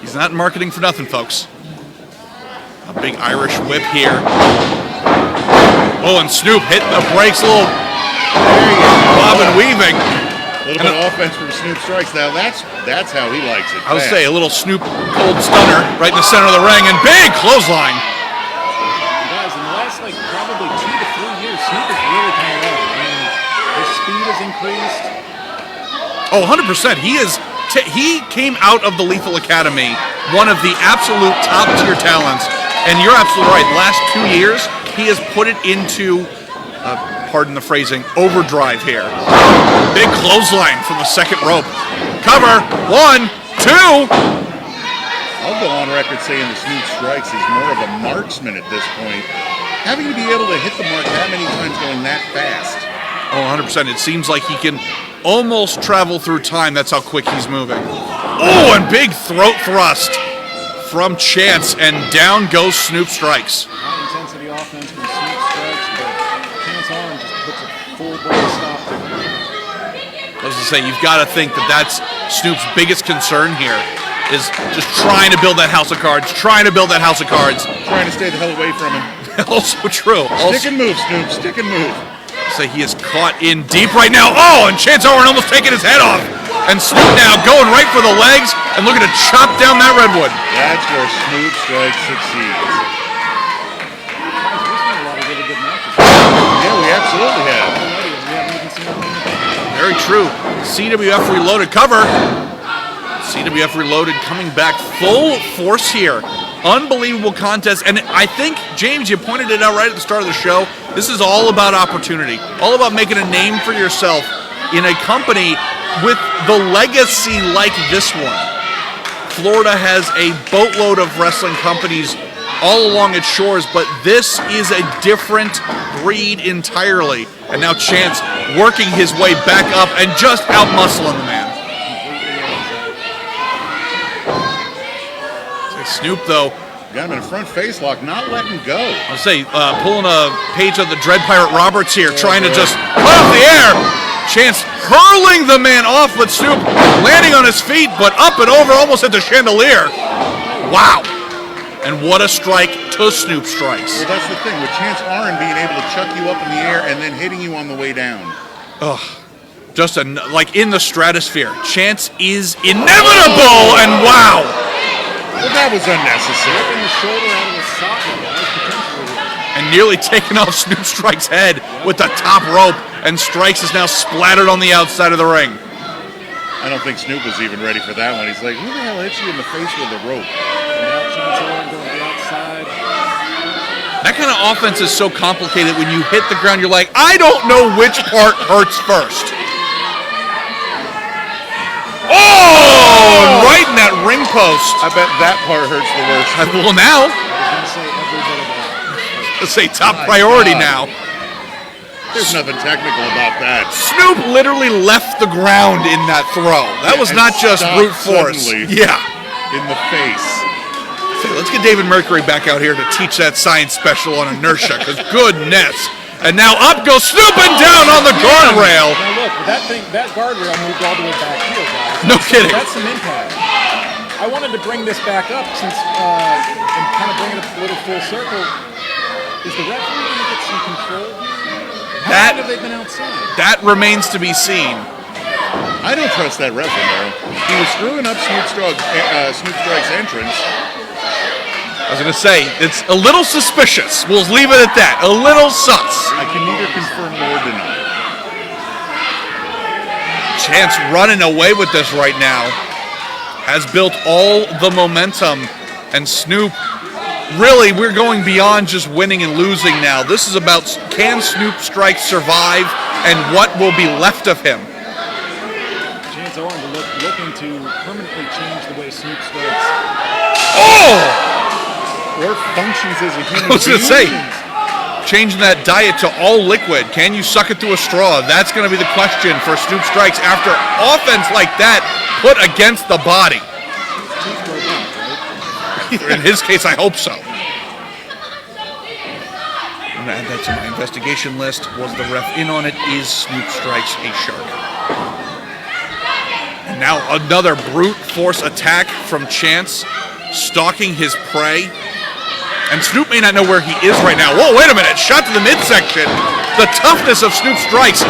He's not marketing for nothing, folks. A big Irish whip here. Oh, and Snoop hitting the brakes a little. Bob and weaving. A little bit of offense from Snoop Strikes. Now that's how he likes it. I would say a little Snoop cold stunner right in the center of the ring and big clothesline. Guys, in the last probably 2 to 3 years, Snoop has really come along. I mean, his speed has increased. Oh, 100%. He came out of the Lethal Academy, one of the absolute top-tier talents, and you're absolutely right. The last 2 years, he has put it into, pardon the phrasing, overdrive here. Big clothesline from the second rope. Cover, 1, 2. I'll go on record saying that Snoop Strikes is more of a marksman at this point. Having to be able to hit the mark that many times going that fast. Oh, 100%. It seems like he can almost travel through time. That's how quick he's moving. Oh, and big throat thrust from Chance, and down goes Snoop Strikes. High intensity offense from Snoop Strikes, but Chance Auren just puts a full blown stop to it. I was to say, you've got to think that that's Snoop's biggest concern here, is just trying to build that house of cards, Trying to Trying to stay the hell away from him. Also true. Stick and move, Snoop. Stick and move. Say he is caught in deep right now. Oh, and Chance Auren almost taking his head off. And Snoop now going right for the legs and looking to chop down that redwood. That's where Snoop Strikes succeeds. Guys, we've seen a lot of really good matches. Yeah, we absolutely have. Already, and we haven't even seen anything. Very true. CWF Reloaded cover. CWF Reloaded coming back full force here. Unbelievable contest. And I think, James, you pointed it out right at the start of the show. This is all about opportunity. All about making a name for yourself in a company with the legacy like this one. Florida has a boatload of wrestling companies all along its shores, but this is a different breed entirely. And now Chance working his way back up and just out-muscling the man. Snoop, though, got him in a front face lock, not letting go. I'll say, pulling a page of the Dread Pirate Roberts here, trying to just cut off the air. Chance hurling the man off, but Snoop landing on his feet, but up and over, almost at the chandelier. Wow. And what a strike to Snoop Strikes. Well, that's the thing, with Chance Auren being able to chuck you up in the air and then hitting you on the way down. Ugh. Just like in the stratosphere. Chance is inevitable, and wow. Well, that was unnecessary. Ripping the shoulder out of the socket, guys, potentially. And nearly taking off Snoop Strikes' head with the top rope, and Strikes is now splattered on the outside of the ring. I don't think Snoop was even ready for that one. He's like, who the hell hits you in the face with a rope? And now Chance Auren going to the outside. That kind of offense is so complicated. When you hit the ground, you're like, I don't know which part hurts first. Oh! Right in that ring post. I bet that part hurts the worst. Well, now. I was going to say every bit of that. Let's say top priority now. There's nothing technical about that. Snoop literally left the ground in that throw. That was And not just stopped brute force. suddenly. Yeah. In the face. Let's get David Mercury back out here to teach that science special on inertia, because goodness. And now up goes Snoop and down on the guardrail. Now look, that guardrail moved all the way back here, guys. No kidding. That's some impact. I wanted to bring this back up since, and kind of bring it a little full circle. Is the referee going to get some control here? How long have they been outside? That remains to be seen. I don't trust that ref, Romeo. He was screwing up Snoop Strike's entrance. I was going to say, it's a little suspicious. We'll leave it at that. A little sus. I can neither confirm nor deny. Chance running away with this right now. Has built all the momentum. And Snoop, really, we're going beyond just winning and losing now. This is about, can Snoop Strike survive and what will be left of him? Chance Auren looking to permanently change the way Snoop strikes. Oh! Or functions as a human I was going to say, being. changing that diet to all liquid. Can you suck it through a straw? That's going to be the question for Snoop Strikes after offense like that put against the body. In his case, I hope so. I'm going to add that to my investigation list. Was the ref in on it? Is Snoop Strikes a shark? And now another brute force attack from Chance, stalking his prey. And Snoop may not know where he is right now. Whoa, wait a minute. Shot to the midsection. The toughness of Snoop Strikes.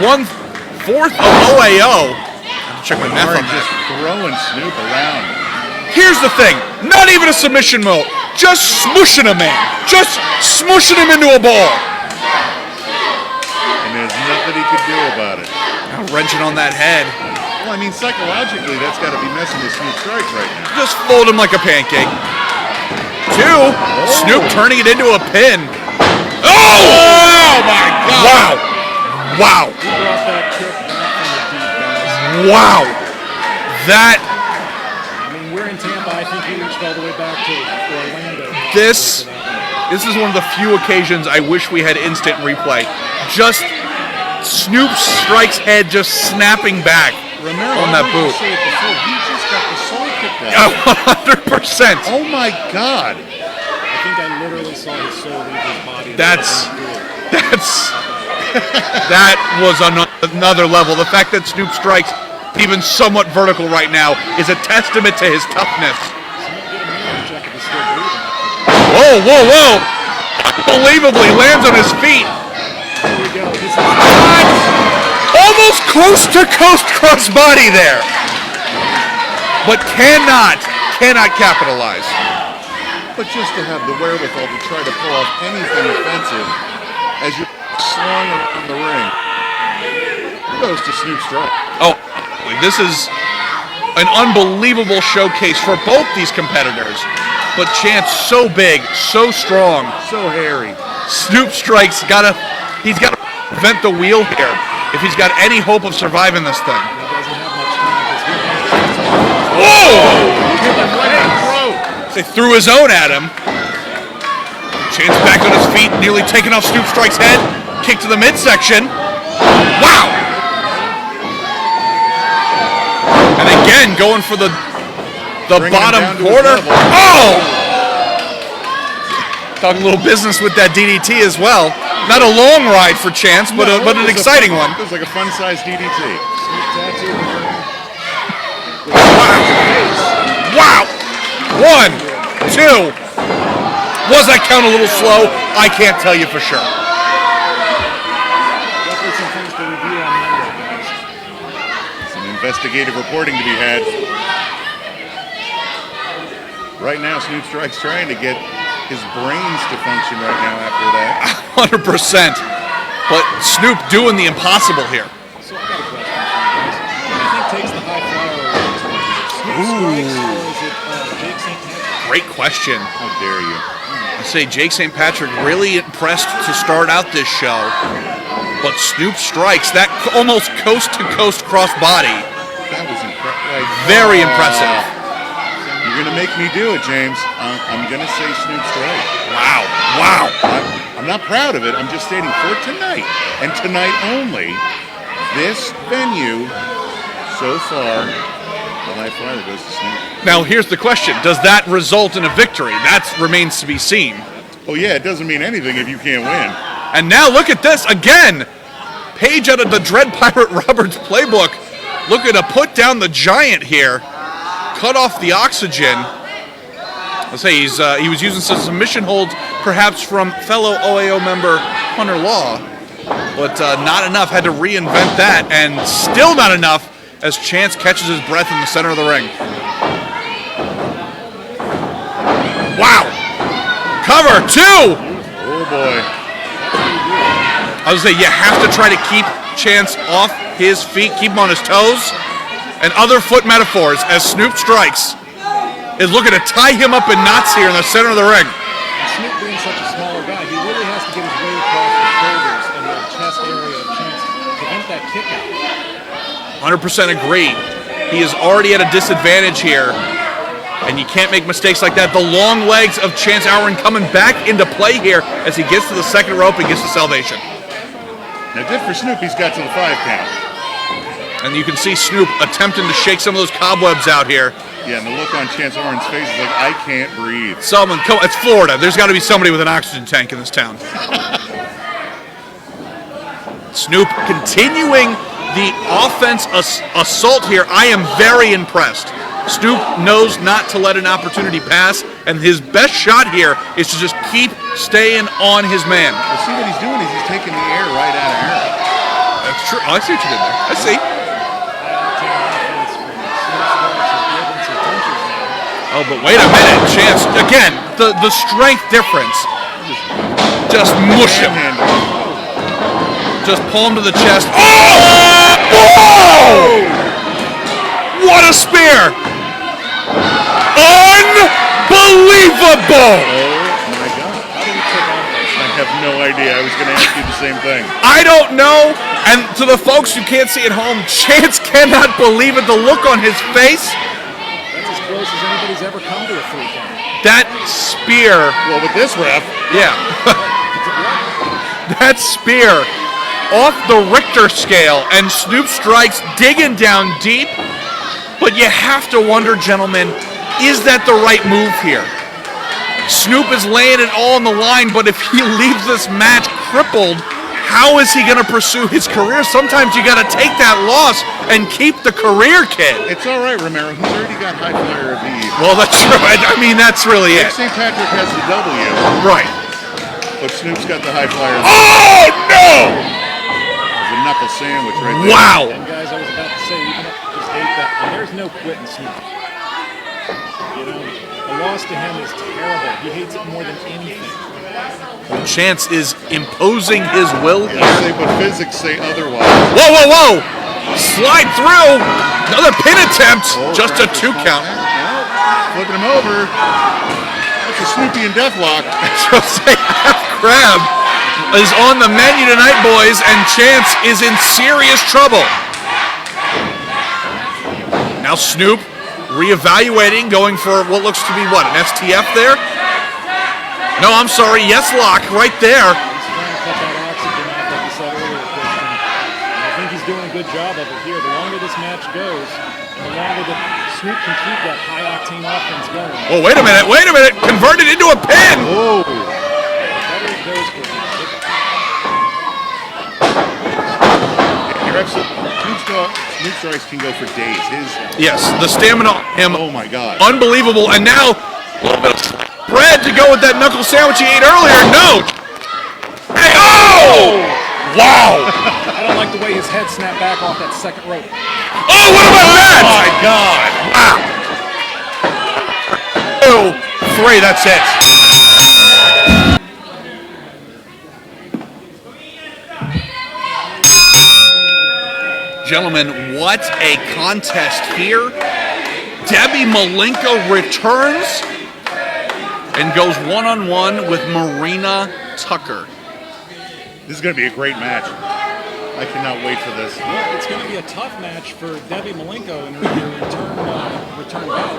1/4 of OAO. I'll check my math on Just that. throwing Snoop around. Here's the thing. Not even a submission mode. Just smooshing a man. Just smooshing him into a ball. And there's nothing he could do about it. Now wrenching on that head. Well, I mean, psychologically, that's got to be messing with Snoop Strikes right now. Just fold him like a pancake. 2. Snoop turning it into a pin. Oh my God! Wow! Wow! He brought that kick back from the deep, guys. Wow! That I mean, we're in Tampa. I think he reached all the way back to Orlando. this is one of the few occasions I wish we had instant replay. Just Snoop Strike's head just snapping back Romeo, on that boot. Say it before, he just got the soul kicked out. 100%. Oh my God! I think I literally saw his soul leave his body. That was another level. The fact that Snoop Strikes even somewhat vertical right now is a testament to his toughness. Whoa, whoa, whoa! Unbelievably lands on his feet. Here we go. This is Almost coast to coast crossbody there. But cannot capitalize. But just to have the wherewithal to try to pull off anything offensive as you're slung around the ring. Goes to Snoop Strike. Oh, this is an unbelievable showcase for both these competitors. But Chance so big, so strong. So hairy. Snoop Strike's he's gotta vent the wheel here if he's got any hope of surviving this thing. Whoa! They threw his own at him. Chance back on his feet, nearly taking off Snoop Strike's head. Kick to the midsection. Wow! And again, going for the bottom quarter. Oh! Talking a little business with that DDT as well. Not a long ride for Chance, but an exciting one. It was like a fun-sized DDT. Wow! 1, 2. Was that count a little slow? I can't tell you for sure. definitely some things to review on Monday, guys. Some investigative reporting to be had. Right now, Snoop Strike's trying to get his brains to function right now after that. 100%. But Snoop doing the impossible here. So I got a question for you guys. Who do you think takes the high flyer away? Snoop Strikes or is it Jake St. Patrick? Great question. How dare you? I say Jake St. Patrick really impressed to start out this show, but Snoop strikes that almost coast-to-coast cross-body. That was incredible. Very impressive. You're going to make me do it, James. I'm going to say Snoop strike. Wow. I'm not proud of it. I'm just stating for tonight, and tonight only, this venue, so far, the high flyer goes to Snoop. Now, here's the question. Does that result in a victory? That remains to be seen. Oh, yeah, it doesn't mean anything if you can't win. And now look at this again. Page out of the Dread Pirate Roberts playbook. Looking to put down the giant here. Cut off the oxygen. Let's say he was using some submission holds, perhaps from fellow OAO member Hunter Law. But not enough. Had to reinvent that. And still not enough as Chance catches his breath in the center of the ring. Wow. Cover, 2. Oh, boy. I was going to say, you have to try to keep Chance off his feet, keep him on his toes, and other foot metaphors as Snoop strikes is looking to tie him up in knots here in the center of the ring. And Snoop being such a smaller guy, he really has to get his weight across the shoulders and the chest area of Chance to prevent that kick out. 100% agree. He is already at a disadvantage here, and you can't make mistakes like that. The long legs of Chance Auren coming back into play here as he gets to the second rope and gets to salvation. Now, good for Snoop, he's got to the 5 count. And you can see Snoop attempting to shake some of those cobwebs out here. Yeah, and the look on Chance Auren's face is like, I can't breathe. Sullivan, it's Florida. There's got to be somebody with an oxygen tank in this town. Snoop continuing the offense assault here. I am very impressed. Snoop knows not to let an opportunity pass, and his best shot here is to just keep staying on his man. Well, see what he's doing is he's taking the air right out of Auren. That's true. Oh, I see what you did there. I see. Oh, but wait a minute. Chance, again, the strength difference. Just mush him. Just palm to the chest. Oh! Whoa! What a spear! Unbelievable! Oh my God. How did he take on this? I have no idea. I was going to ask you the same thing. I don't know. And to the folks who can't see at home, Chance cannot believe it. The look on his face. That's as close as anybody's ever come to a 3 count. That spear. Well, with this ref. Yeah. That spear off the Richter scale, and Snoop strikes digging down deep. But you have to wonder, gentlemen, is that the right move here? Snoop is laying it all on the line, but if he leaves this match crippled, how is he going to pursue his career? Sometimes you got to take that loss and keep the career, kid. It's all right, Romero. He's already got high flyer of Beez. Well, that's true. I mean, that's really it. St. Patrick has the W. Right. But Snoop's got the high flyer. Oh, no! There's a knuckle sandwich right there. Wow. And guys, I was about to say, even if you just ate that, and there's no quitting Snoop. You know, a loss to him is terrible. He hates it more than anything. Chance is imposing his will here. But physics say otherwise. Whoa, whoa, whoa! Slide through! Another pin attempt! Just a 2 count. Flipping him over. That's a Snoopy and Deathlock. So say half crab is on the menu tonight, boys, and Chance is in serious trouble. Now Snoop reevaluating, going for what looks to be what, an STF there? No, I'm sorry, yes lock right there. He's trying to cut that oxygen out, like you said earlier, Christian. And I think he's doing a good job of it here. The longer this match goes, and the longer that Snoop can keep that high-octane offense going. Oh, wait a minute, converted into a pin! Oh. The better it goes for him. Snoop strikes can go for days. Yes, the stamina on him, oh my God. unbelievable. And now, a little bit of bread to go with that knuckle sandwich he ate earlier. No! Hey, oh! Wow! I don't like the way his head snapped back off that second rope. Oh, what about that? Oh my God. Wow! 2, 3, that's it. Gentlemen, what a contest here. Debbi Malenko returns. and goes one-on-one with Marina Tucker. This is going to be a great match. I cannot wait for this. Well, it's going to be a tough match for Debbi Malenko in her return bout.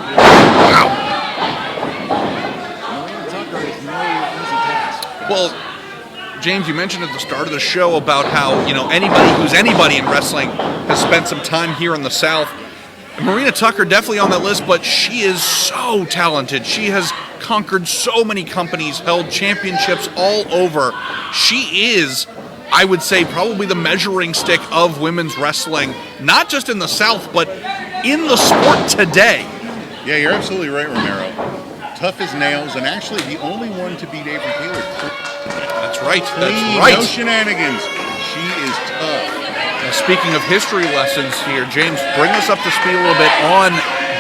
Wow. Marina Tucker is no easy task. Well, James, you mentioned at the start of the show about how, anybody who's anybody in wrestling has spent some time here in the South. And Marina Tucker definitely on that list, but she is so talented. She has conquered so many companies, held championships all over. She is, I would say, probably the measuring stick of women's wrestling, not just in the South, but in the sport today. Yeah, you're absolutely right, Romero. Tough as nails, and actually the only one to beat Avery Taylor. That's right. Clean, That's right. no shenanigans. She is tough. Now, speaking of history lessons here, James, bring us up to speed a little bit on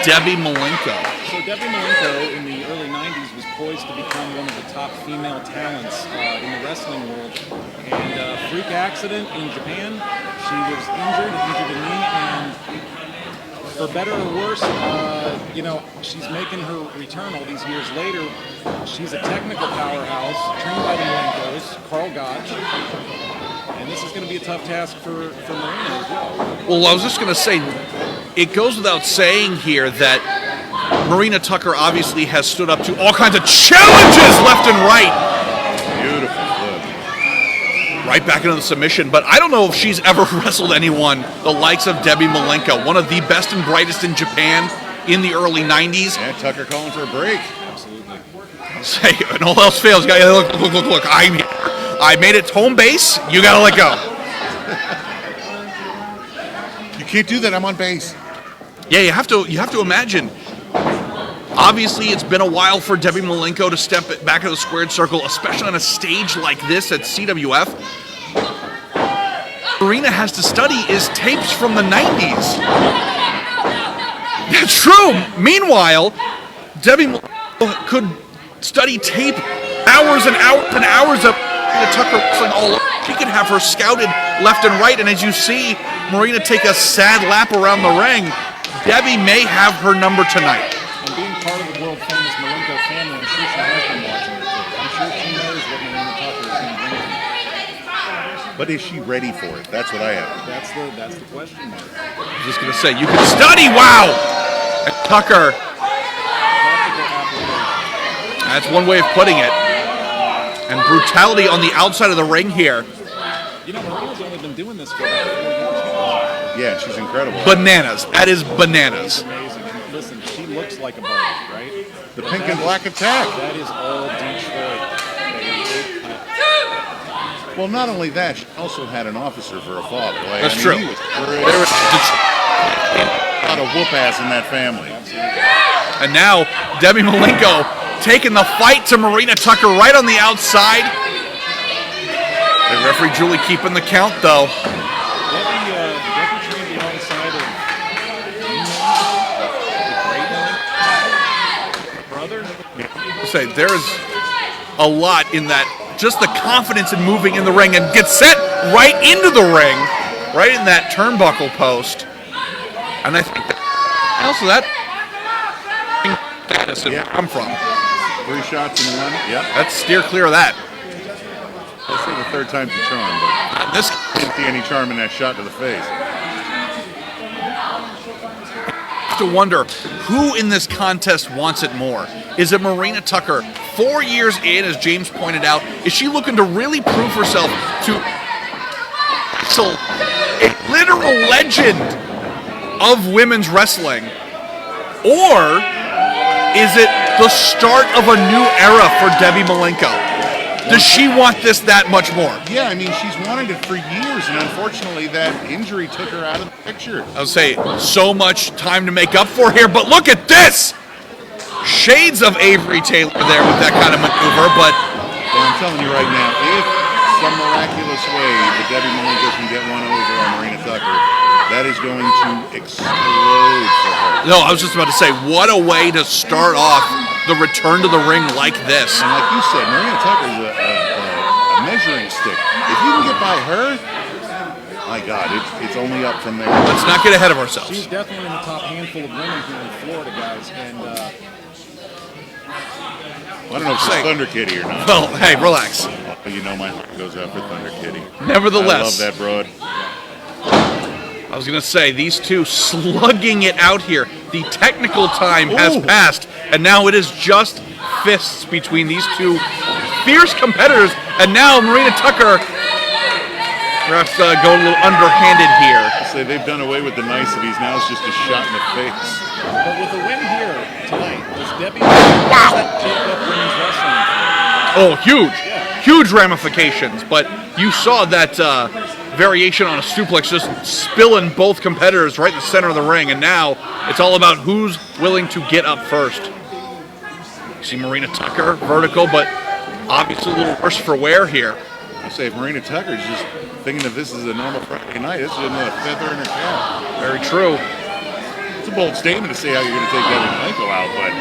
Debbi Malenko. So Debbi Malenko in the early 90s was poised to become one of the top female talents in the wrestling world. And freak accident in Japan, she was injured a knee, and for better or worse, she's making her return all these years later. She's a technical powerhouse, trained by the Malenkos, Carl Gotch. And this is going to be a tough task for Marina as well. Well, I was just going to say, it goes without saying here that Marina Tucker obviously has stood up to all kinds of challenges left and right. Beautiful flip. Right back into the submission, but I don't know if she's ever wrestled anyone the likes of Debbi Malenko, one of the best and brightest in Japan in the early 90s. Yeah, Tucker calling for a break. Absolutely. I'll say, when all else fails, you gotta look, I'm here. I made it home base, you gotta let go. You can't do that, I'm on base. Yeah, you have to imagine. Obviously, it's been a while for Debbi Malenko to step back in the squared circle, especially on a stage like this at CWF. Marina has to study is tapes from the 90s. That's true. Meanwhile, Debbi Malenko could study tape hours and hours and hours of Tucker wrestling all over. She could have her scouted left and right, and as you see Marina take a sad lap around the ring, Debbi may have her number tonight. And being part of the world-famous Malenko family, I'm sure she has been watching her tape. I'm sure she knows what Marina Tucker is going to bring tonight. But is she ready for it? That's what I have. That's the question mark. I was just going to say, you can study, wow! And Tucker, that's one way of putting it. And brutality on the outside of the ring here. Marina's only been doing this for about 4 years. Yeah, she's incredible. Bananas. That is bananas. It's amazing. And listen, she looks like a Barbie, right? The pink and black attack. That is all Detroit. Well, not only that, she also had an officer for a father. That's true. He was There was a lot of whoop ass in that family. And now, Debbi Malenko taking the fight to Marina Tucker right on the outside. The referee Julie keeping the count, though. Debbi trained alongside of the great brother. Say, there's a lot in that. Just the confidence in moving in the ring and get set right into the ring, right in that turnbuckle post. And I think also that status is where I'm from. 3 shots in one. Yep. Let's steer clear of that. Let's say the third time's the charm, but This I didn't see any charm in that shot to the face. to wonder who in this contest wants it more. Is it Marina Tucker? 4 years in, as James pointed out, is she looking to really prove herself to a literal legend of women's wrestling? Or is it the start of a new era for Debbi Malenko? Does she want this that much more? Yeah, I mean, she's wanted it for years, and unfortunately that injury took her out of the picture. I would say so much time to make up for here, but look at this! Shades of Avery Taylor there with that kind of maneuver, but Well, I'm telling you right now, if some miraculous way the Debbi Malenko can get one over on Marina Tucker, that is going to explode for her. no, I was just about to say, what a way to start off the return to the ring like this. And like you said, Marina Tucker is a measuring stick. If you can get by her, my God, it's only up from there. Let's not get ahead of ourselves. She's definitely in the top handful of women here in Florida, guys. And I don't know if it's Thunder Kitty or not. Well, hey, relax. But you know my heart goes out for Thunder Kitty. Nevertheless. I love that broad. I was going to say, these two slugging it out here. The technical time has passed, and now it is just fists between these two fierce competitors. And now Marina Tucker perhaps go a little underhanded here. Say they've done away with the niceties. Now it's just a shot in the face. But with the win here tonight, does Debbi take up women's wrestling? Oh, huge. Yeah. Huge ramifications. But you saw that variation on a suplex just spilling both competitors right in the center of the ring. And now it's all about who's willing to get up first. You see Marina Tucker, vertical, but obviously a little worse for wear here. I say if Marina Tucker's just thinking if this is a normal Friday night, this is another feather in her cap. Very true. It's a bold statement to say how you're going to take Malenko out, but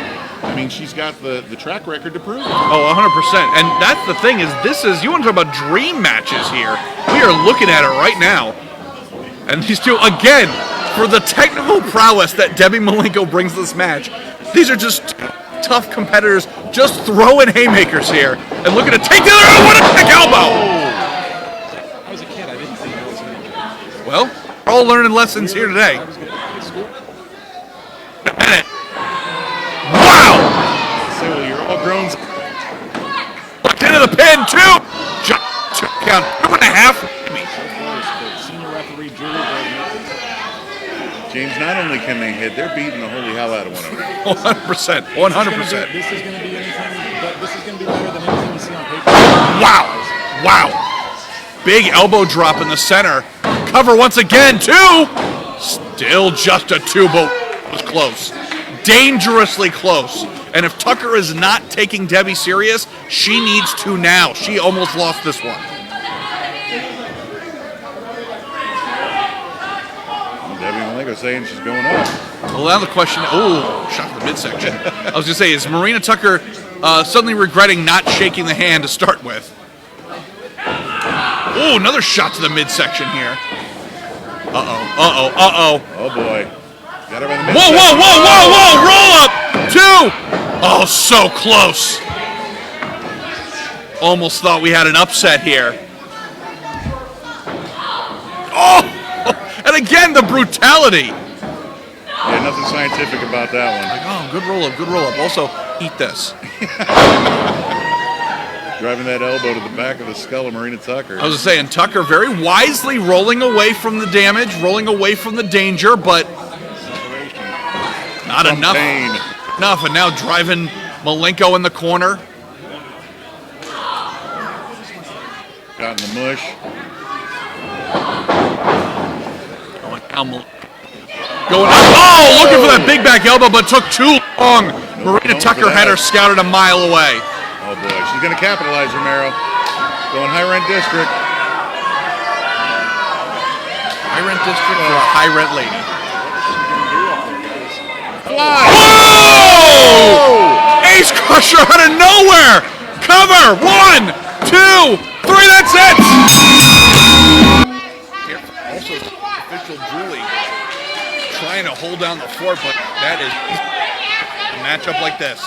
I mean, she's got the track record to prove it. Oh, 100%. And that's the thing you want to talk about dream matches here. We are looking at it right now. And these two, again, for the technical prowess that Debbi Malenko brings to this match, these are just tough competitors just throwing haymakers here. And looking to take the other one. What a kick elbow! I was a kid. I didn't think I was going to. Well, we're all learning lessons here today. Wow! So you're all grown. Look into the pin, two count, 2.5. Senior referee Julie. James, not only can they hit, they're beating the holy hell out of one another. 100%. 100%. This is going to be anything, but this is going to be better than anything you see on paper. Wow. Wow. Big elbow drop in the center. Cover once again, two. Still just a two, but it was close. Dangerously close. And if Tucker is not taking Debbi serious, she needs to now. She almost lost this one. Debbi Malenko saying she's going up. Well, now the question, shot to the midsection. I was going to say, is Marina Tucker suddenly regretting not shaking the hand to start with? Oh, another shot to the midsection here. Uh-oh. Oh, boy. Got her by the Whoa. Roll up. Two. Oh, so close. Almost thought we had an upset here. Oh, and again, the brutality. Yeah, nothing scientific about that one. Like, oh, good roll up. Also, eat this. Driving that elbow to the back of the skull of Marina Tucker. I was saying, Tucker very wisely rolling away from the damage, rolling away from the danger, but not enough. Pain. Enough, and now driving Malenko in the corner. Got in the mush. Going up. Looking for that big back elbow, but took too long. Marina Tucker had her scouted a mile away. Oh boy, she's going to capitalize, Romeo. Going high rent district. High rent district for a high rent lady. Whoa! Ace crusher out of nowhere. Cover. 1, 2, 3. That's it. Also, official Julie trying to hold down the fort, but that is a matchup like this.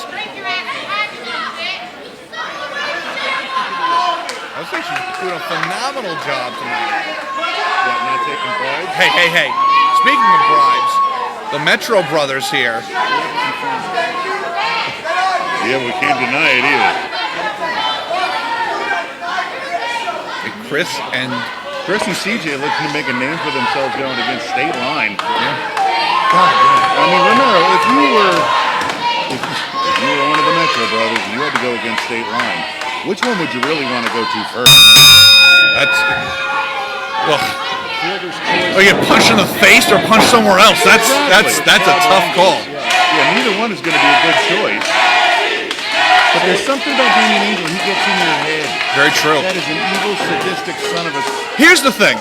I think she's doing a phenomenal job tonight. What, not taking bribes? Hey. Speaking of bribes, the Metro brothers here. Yeah, we can't deny it either. Chris and CJ looking to make a name for themselves going against Stateline. yeah. God, I mean, Romero, if you were one of the Metro brothers and you had to go against Stateline, which one would you really want to go to first? You get punched in the face or punched somewhere else. That's a tough call. Yeah, neither one is going to be a good choice. But there's something about being an angel, he gets in your head. Very true. That is an evil, sadistic son of a... Here's the thing.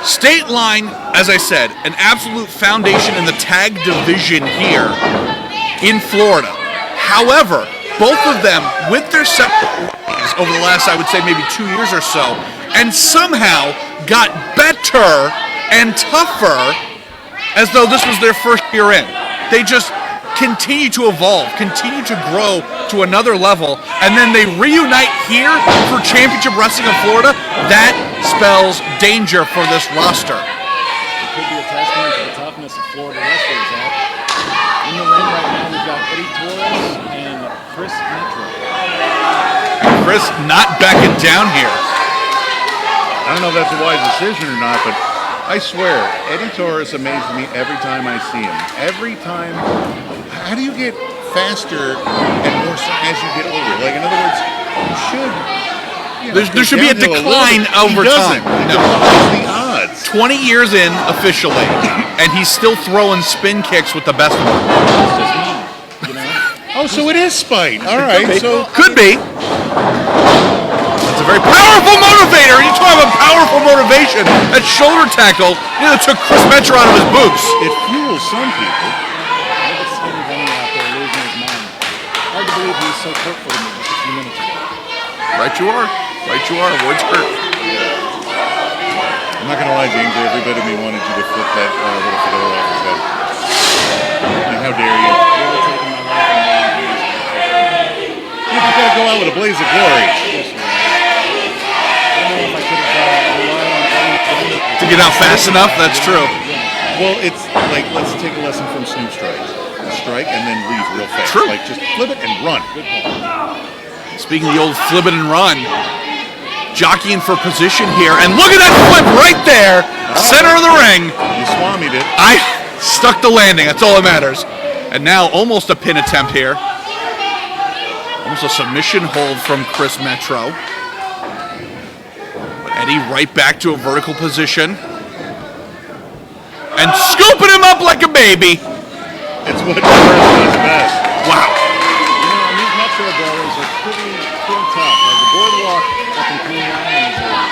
Stateline, as I said, an absolute foundation in the tag division here in Florida. However, both of them, with their separate ways over the last, I would say, maybe 2 years or so, and somehow got better and tougher as though this was their first year in. They just continue to evolve, continue to grow to another level, and then they reunite here for Championship Wrestling of Florida, that spells danger for this roster. It could be a testament to the toughness of Florida wrestlers, Zach. In the ring right now, we've got Eddie Torres and Chris Metro. Chris not backing down here. I don't know if that's a wise decision or not, but I swear, Eddie Torres amazes me every time I see him. Every time. How do you get faster and more as you get older? Like, in other words, you should. There should be a decline over time. No. The odds. 20 years in officially, and he's still throwing spin kicks with the best of them. That's just me, you know? Oh, so it is spite. All right. So Could be. That's a very powerful motivator. You talk about powerful motivation. That shoulder tackle nearly took Chris Metro out of his boots. it fuels some people. Look at Skinny Vinny out there losing his mind. Hard to believe he was so hurtful to me just a few minutes ago. Right you are. Right you are. Words hurt. I'm not going to lie, James. Every bit of me wanted you to flip that little fedora off his head. And how dare you? Really taking my life in my own hands. You got to go out with a blaze of glory. Yes, sir. I don't know if I could have relied on Eddie To get out fast enough, that's true. Well, it's like, let's take a lesson from Snoop Strike. Strike and then leave real fast. True. Like, just flip it and run. Good call. Speaking of the old flip it and run, jockeying for position here, and look at that flip right there, center of the ring. You swamied it. I stuck the landing, that's all that matters. And now almost a pin attempt here. Almost a submission hold from Chris Metro. But Eddie right back to a vertical position. And scooping him up like a baby. It's what does best. Wow. You know, and these Metro brothers are pretty tough. Like the boardwalk up in Coney Island is a tough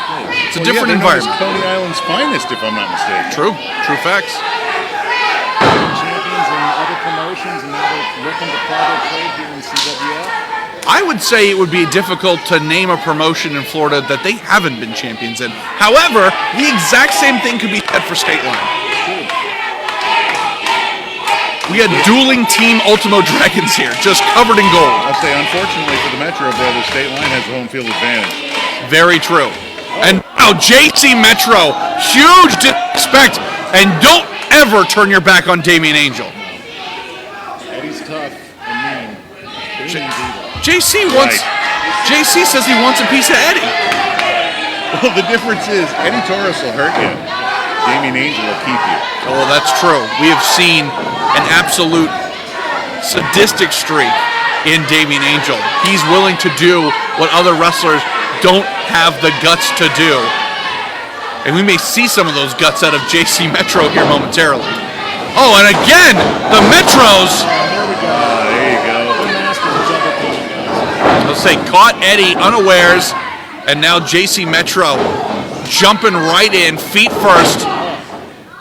place. It's a different environment. Coney Island's finest, if I'm not mistaken. True facts. Champions in other promotions, and now they're looking to ply their trade here in CWF. I would say it would be difficult to name a promotion in Florida that they haven't been champions in. However, the exact same thing could be said for Stateline. We had dueling Team Ultimo Dragons here, just covered in gold. I'll say, unfortunately for the Metro brothers, Stateline has the home field advantage. Very true. And now JC Metro, huge disrespect, and don't ever turn your back on Damien Angel. Eddie's tough and mean. Damien's evil. JC wants. JC says he wants a piece of Eddie. Well, the difference is Eddie Torres will hurt you. Damien Angel will keep you. Oh, that's true. We have seen an absolute sadistic streak in Damien Angel. He's willing to do what other wrestlers don't have the guts to do. And we may see some of those guts out of JC Metro here momentarily. Oh, and again, the Metros. There we go. There you go. The masters of double teaming, guys. Let's say caught Eddie unawares, and now JC Metro jumping right in, feet first,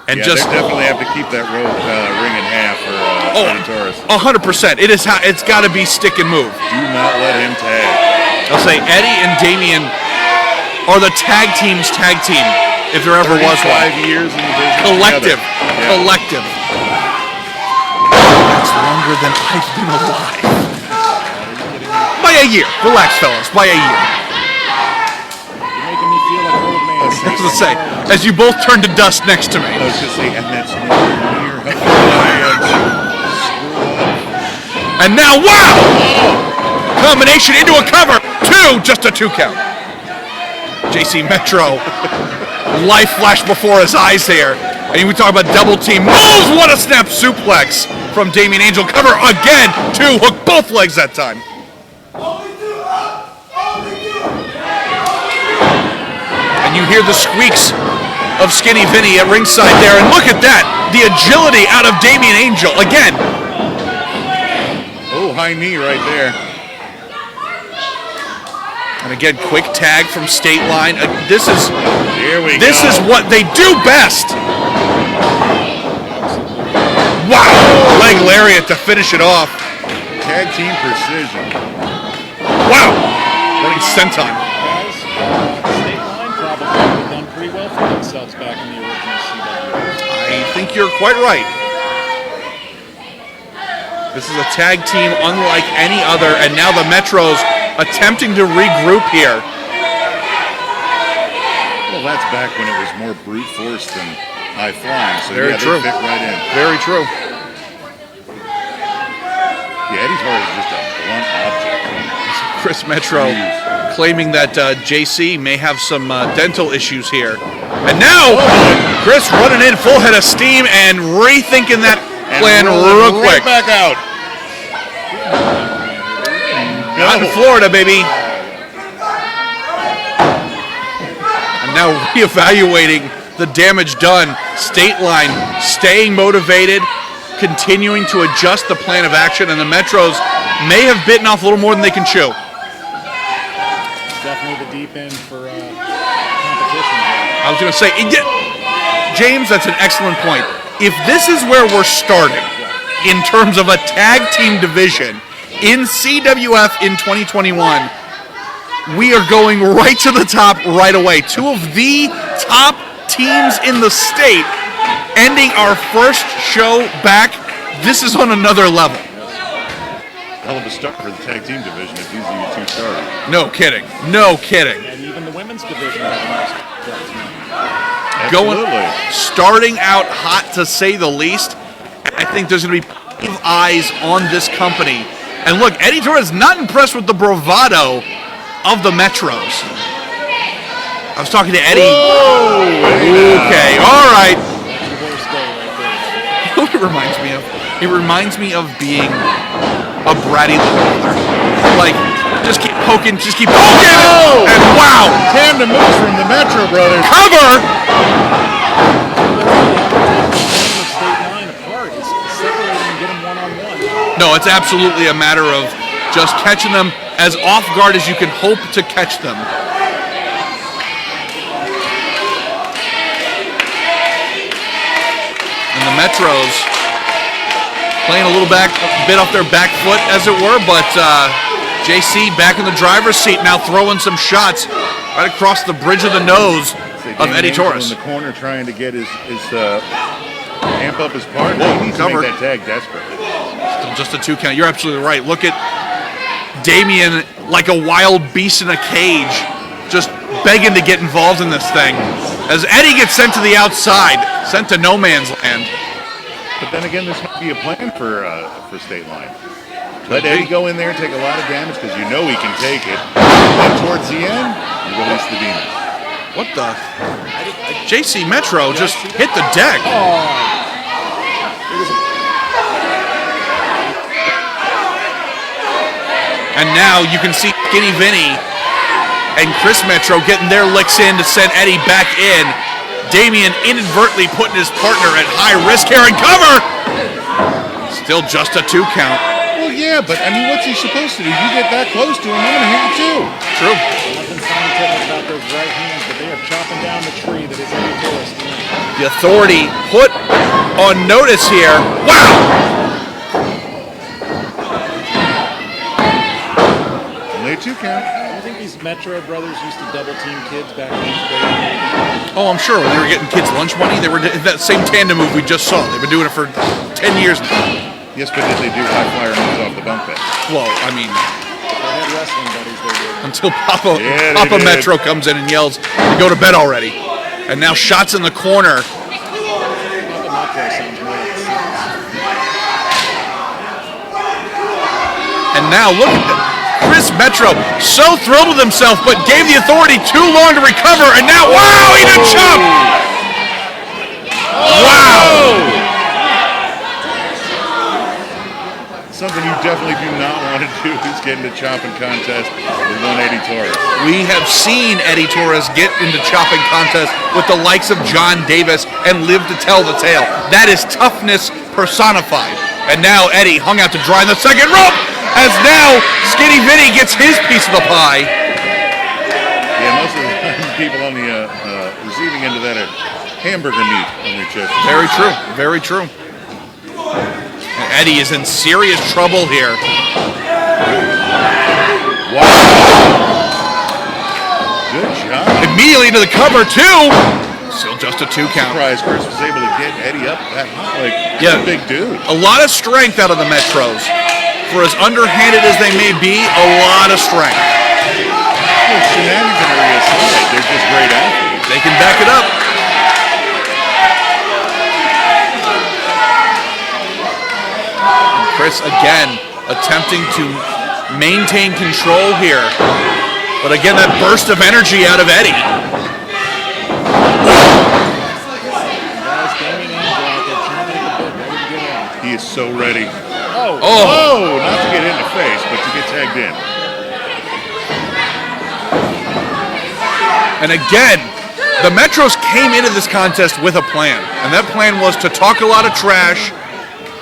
and Yeah, just they definitely have to keep that rope ring in half for Eddie Torres. 100%. It's got to be stick and move. Do not let him tag. I'll say Eddie and Damien are the tag team, if there ever was 35 one. years in the business Collective. together. Yeah. Collective. That's longer than I've been alive. By a year. Relax, fellas. By a year. You're making me feel like an old man. I was going to say, as you both turn to dust next to me. I was going to say, and that's nowhere near And now, wow! Combination into a cover. Just a 2 count. JC Metro. Life flashed before his eyes here. And we talk about double team moves. What a snap suplex from Damien Angel. Cover again. 2, hook both legs that time. And you hear the squeaks of Skinny Vinny at ringside there. And look at that. The agility out of Damien Angel. Again. Oh, high knee right there. And again, quick tag from Stateline. This is what they do best. Wow, leg lariat to finish it off. Tag team precision. Wow, running senton. Guys, Stateline probably have done pretty well for themselves back in the original CWF. I think you're quite right. This is a tag team unlike any other, and now the Metros attempting to regroup here. Well, that's back when it was more brute force than high flying. So Very true. They fit right in. Very true. Yeah, Eddie Torres is just a blunt object. Chris Metro claiming that JC may have some dental issues here. And now, Chris running in full head of steam and rethinking that plan real quick. Right back out. Not in Florida, baby. And now reevaluating the damage done. Stateline staying motivated, continuing to adjust the plan of action, and the Metros may have bitten off a little more than they can chew. Definitely the deep end for competition here. I was going to say, James, that's an excellent point. If this is where we're starting in terms of a tag team division in CWF in 2021, we are going right to the top right away. Two of the top teams in the state ending our first show back. This is on another level. Hell of a start for the tag team division if these are your two starters. No kidding. No kidding. And even the women's division has nice starts now. Starting out hot to say the least. I think there's going to be plenty of eyes on this company. And look, Eddie Torres not impressed with the bravado of the Metros. I was talking to Eddie. Okay, all right. You know what it reminds me of? It reminds me of being a bratty little brother. Like, just keep poking, just keep poking, and wow! Tandem moves from the Metro brothers. Cover! No, it's absolutely a matter of just catching them as off guard as you can hope to catch them. And the Metros playing a little bit off their back foot, as it were, but JC back in the driver's seat now, throwing some shots right across the bridge of the nose of Eddie Torres. In the corner trying to get his amp up his partner. He needs to make that tag desperately. Still just a 2 count. You're absolutely right. Look at Damien like a wild beast in a cage, just begging to get involved in this thing. As Eddie gets sent to the outside, sent to no man's land. But then again, this might be a plan for Stateline. Let Eddie go in there and take a lot of damage because you know he can take it. Then towards the end, you release the demon. What the? JC Metro just hit the deck. And now you can see Skinny Vinny and Chris Metro getting their licks in to send Eddie back in. Damien inadvertently putting his partner at high risk here and cover. Still just a 2 count. Well, yeah, but I mean, what's he supposed to do? You get that close to him, I'm going to hit you too. True. Nothing scientific about those right hands, but they are chopping down the tree that is Eddie Torres. The Authority put on notice here. Wow! Only a 2 count. I think these Metro brothers used to double team kids back in the day. Oh, I'm sure when they were getting kids lunch money, they were that same tandem move we just saw. They've been doing it for 10 years now. Yes, but did they do high flyer moves off the bunk bed? Well, I mean, They had wrestling buddies they did. until Papa did. Metro comes in and yells, "Go to bed already!" And now shots in the corner. Papa Metro sounds more like And now look at Chris Metro, so thrilled with himself, but gave the Authority too long to recover. And now, wow, he did chop! Wow! Something you definitely do not want to do is get into chopping contest with 180 Torres. We have seen Eddie Torres get into chopping contests with the likes of John Davis and live to tell the tale. That is toughness personified. And now Eddie hung out to dry in the second rope, as now Skinny Vinny gets his piece of the pie. Yeah, most of the time people on the receiving end of that are hamburger meat on their chest. Very true, very true. Eddie is in serious trouble here. Wow. Good job. Immediately to the cover, too. Still just a 2 count. Surprised Chris was able to get Eddie up that high. Like, Yeah. he's a big dude. A lot of strength out of the Metros. For as underhanded as they may be, a lot of strength. Well, shenaniganry aside, they're just great athletes. They can back it up. Chris again attempting to maintain control here. But again, that burst of energy out of Eddie. He is so ready. Oh, Not to get in the face, but to get tagged in. and again, the Metros came into this contest with a plan. And that plan was to talk a lot of trash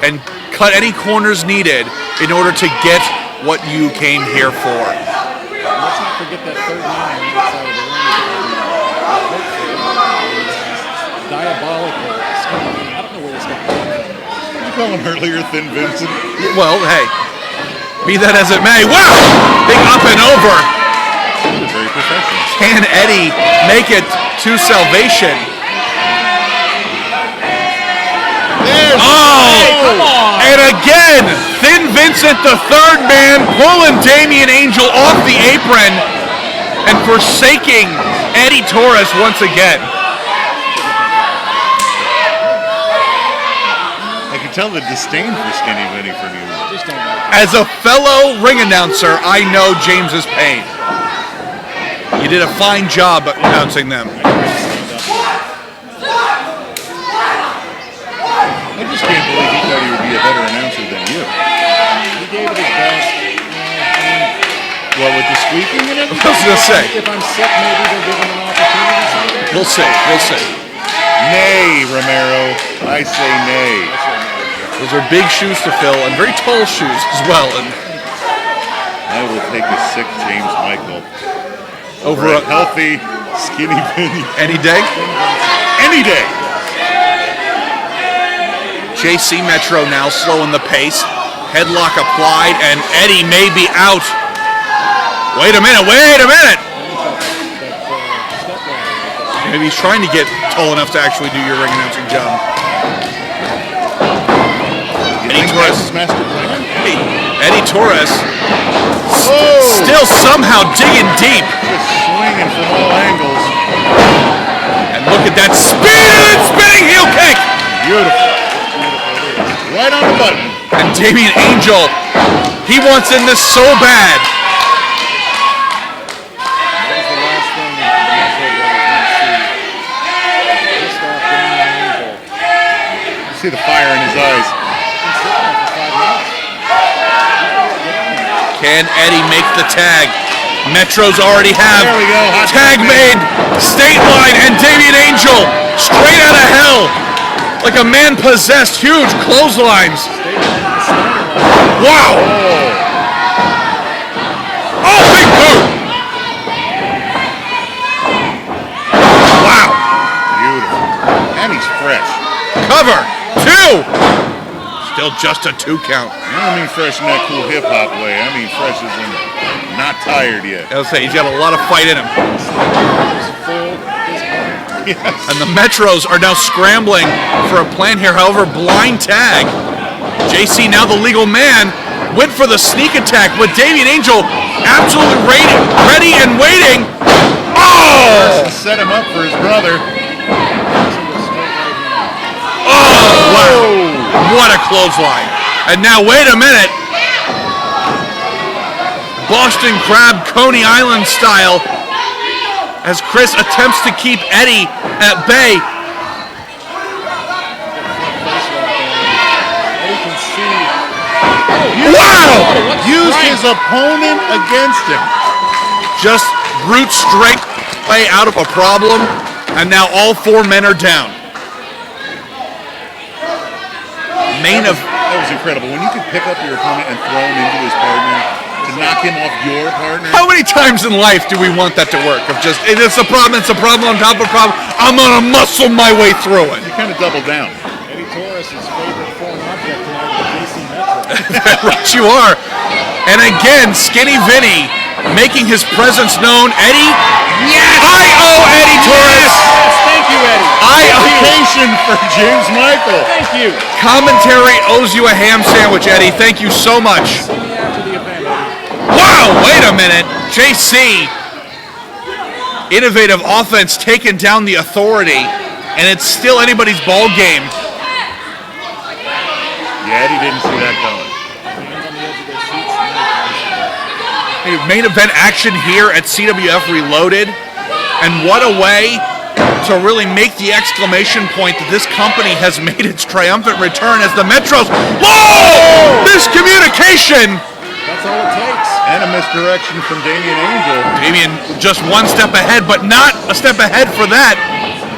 and cut any corners needed in order to get what you came here for. Let's not forget that third man on the outside of the ring. Diabolical. I don't know where this guy came from. Did you call him earlier Thin Vincent? Well, hey, be that as it may. Wow! Big up and over. He was very professional. Can Eddie make it to salvation? Come on! And again, Thin Vincent, the third man, pulling Damian Angel off the apron and forsaking Eddie Torres once again. I can tell the disdain for Skinny Vinny from you. Just don't know. As a fellow ring announcer, I know James's pain. You did a fine job announcing them. I just can't believe he thought he would be a better announcer than you. He gave it his best. Well, with the squeaking and everything? I was going to say, If I'm sick, maybe they'll give him an opportunity someday. we'll see, we'll see. Nay, Romero. I say nay. Those are big shoes to fill and very tall shoes as well. And I will take a sick James Michael over a healthy, Skinny Vinny. any day. Any day. JC Metro now slowing the pace. Headlock applied, and Eddie may be out. Wait a minute, wait a minute! Maybe he's trying to get tall enough to actually do your ring announcing job. You think that's his master plan? Eddie Torres Oh! still somehow digging deep. Just swinging from all angles. And look at that spinning heel kick! Beautiful. Right on the button. And Damian Angel, he wants in this so bad. That was the last thing the Metro Brothers want to see. Pissed off Damon Angel. You see the fire in his eyes. Been sitting there for 5 minutes. Can Eddie make the tag? Metros already have. There we go. Hot Tag made. Stateline and Damian Angel straight out of hell. Like a man possessed. Huge clotheslines. Wow. Oh, big boot. Wow. Beautiful. And he's fresh. Cover. 2. Still just a 2 count. I don't mean fresh in that cool hip hop way. I mean fresh as in not tired yet. I'll say he's got a lot of fight in him. Yes. And the Metros are now scrambling for a plan here. However, blind tag. JC, now the legal man, went for the sneak attack, but Damian Angel absolutely ready and waiting. Oh! Set him up for his brother. Oh, wow. What a clothesline. And now, wait a minute. Boston Crab, Coney Island style, as Chris attempts to keep Eddie at bay. Wow! Used his opponent against him. Just brute strength way out of a problem, and now all 4 men are down. That was incredible. When you could pick up your opponent and throw him into his partner, to knock him off your partner. How many times in life do we want that to work? Of just, it's a problem on top of a problem, I'm gonna muscle my way through it. You kind of double down. Eddie Torres' favorite foreign object tonight was JC Metro. Right you are. And again, Skinny Vinny making his presence known. Eddie, yes! I owe Eddie Torres. Yes, thank you, you, Eddie. Vacation for James Michael. Thank you. Commentary owes you a ham sandwich, Eddie. Thank you so much. See me after the event, Eddie. Wow, wait a minute. JC. Innovative offense taking down the authority, and it's still anybody's ball game. Yeah, Eddie didn't see that coming. Hands on the edge of their seats. Hey, main event action here at CWF Reloaded, and what a way to really make the exclamation point that this company has made its triumphant return as the Metros. Whoa! Miscommunication! That's all it takes. And a misdirection from Damien Angel. Damien just one step ahead, but not a step ahead for that.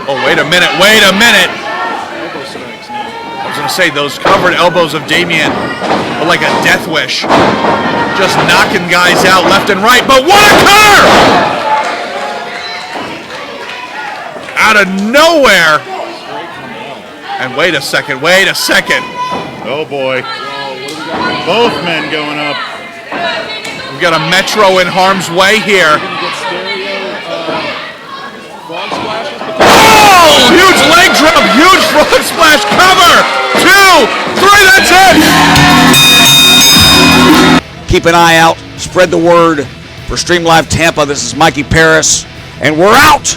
Oh, wait a minute, wait a minute. Elbow strikes now. I was going to say, those covered elbows of Damien are like a death wish. Just knocking guys out left and right, but what a cutter! Out of nowhere. And wait a second, wait a second. Oh boy. Both men going up. We've got a Metro in harm's way here. Get stereo frog splashes. Oh! Huge leg drop, huge frog splash, cover! 2, 3, that's it! Keep an eye out. Spread the word for Stream Live Tampa. This is Mikey Paris, and we're out!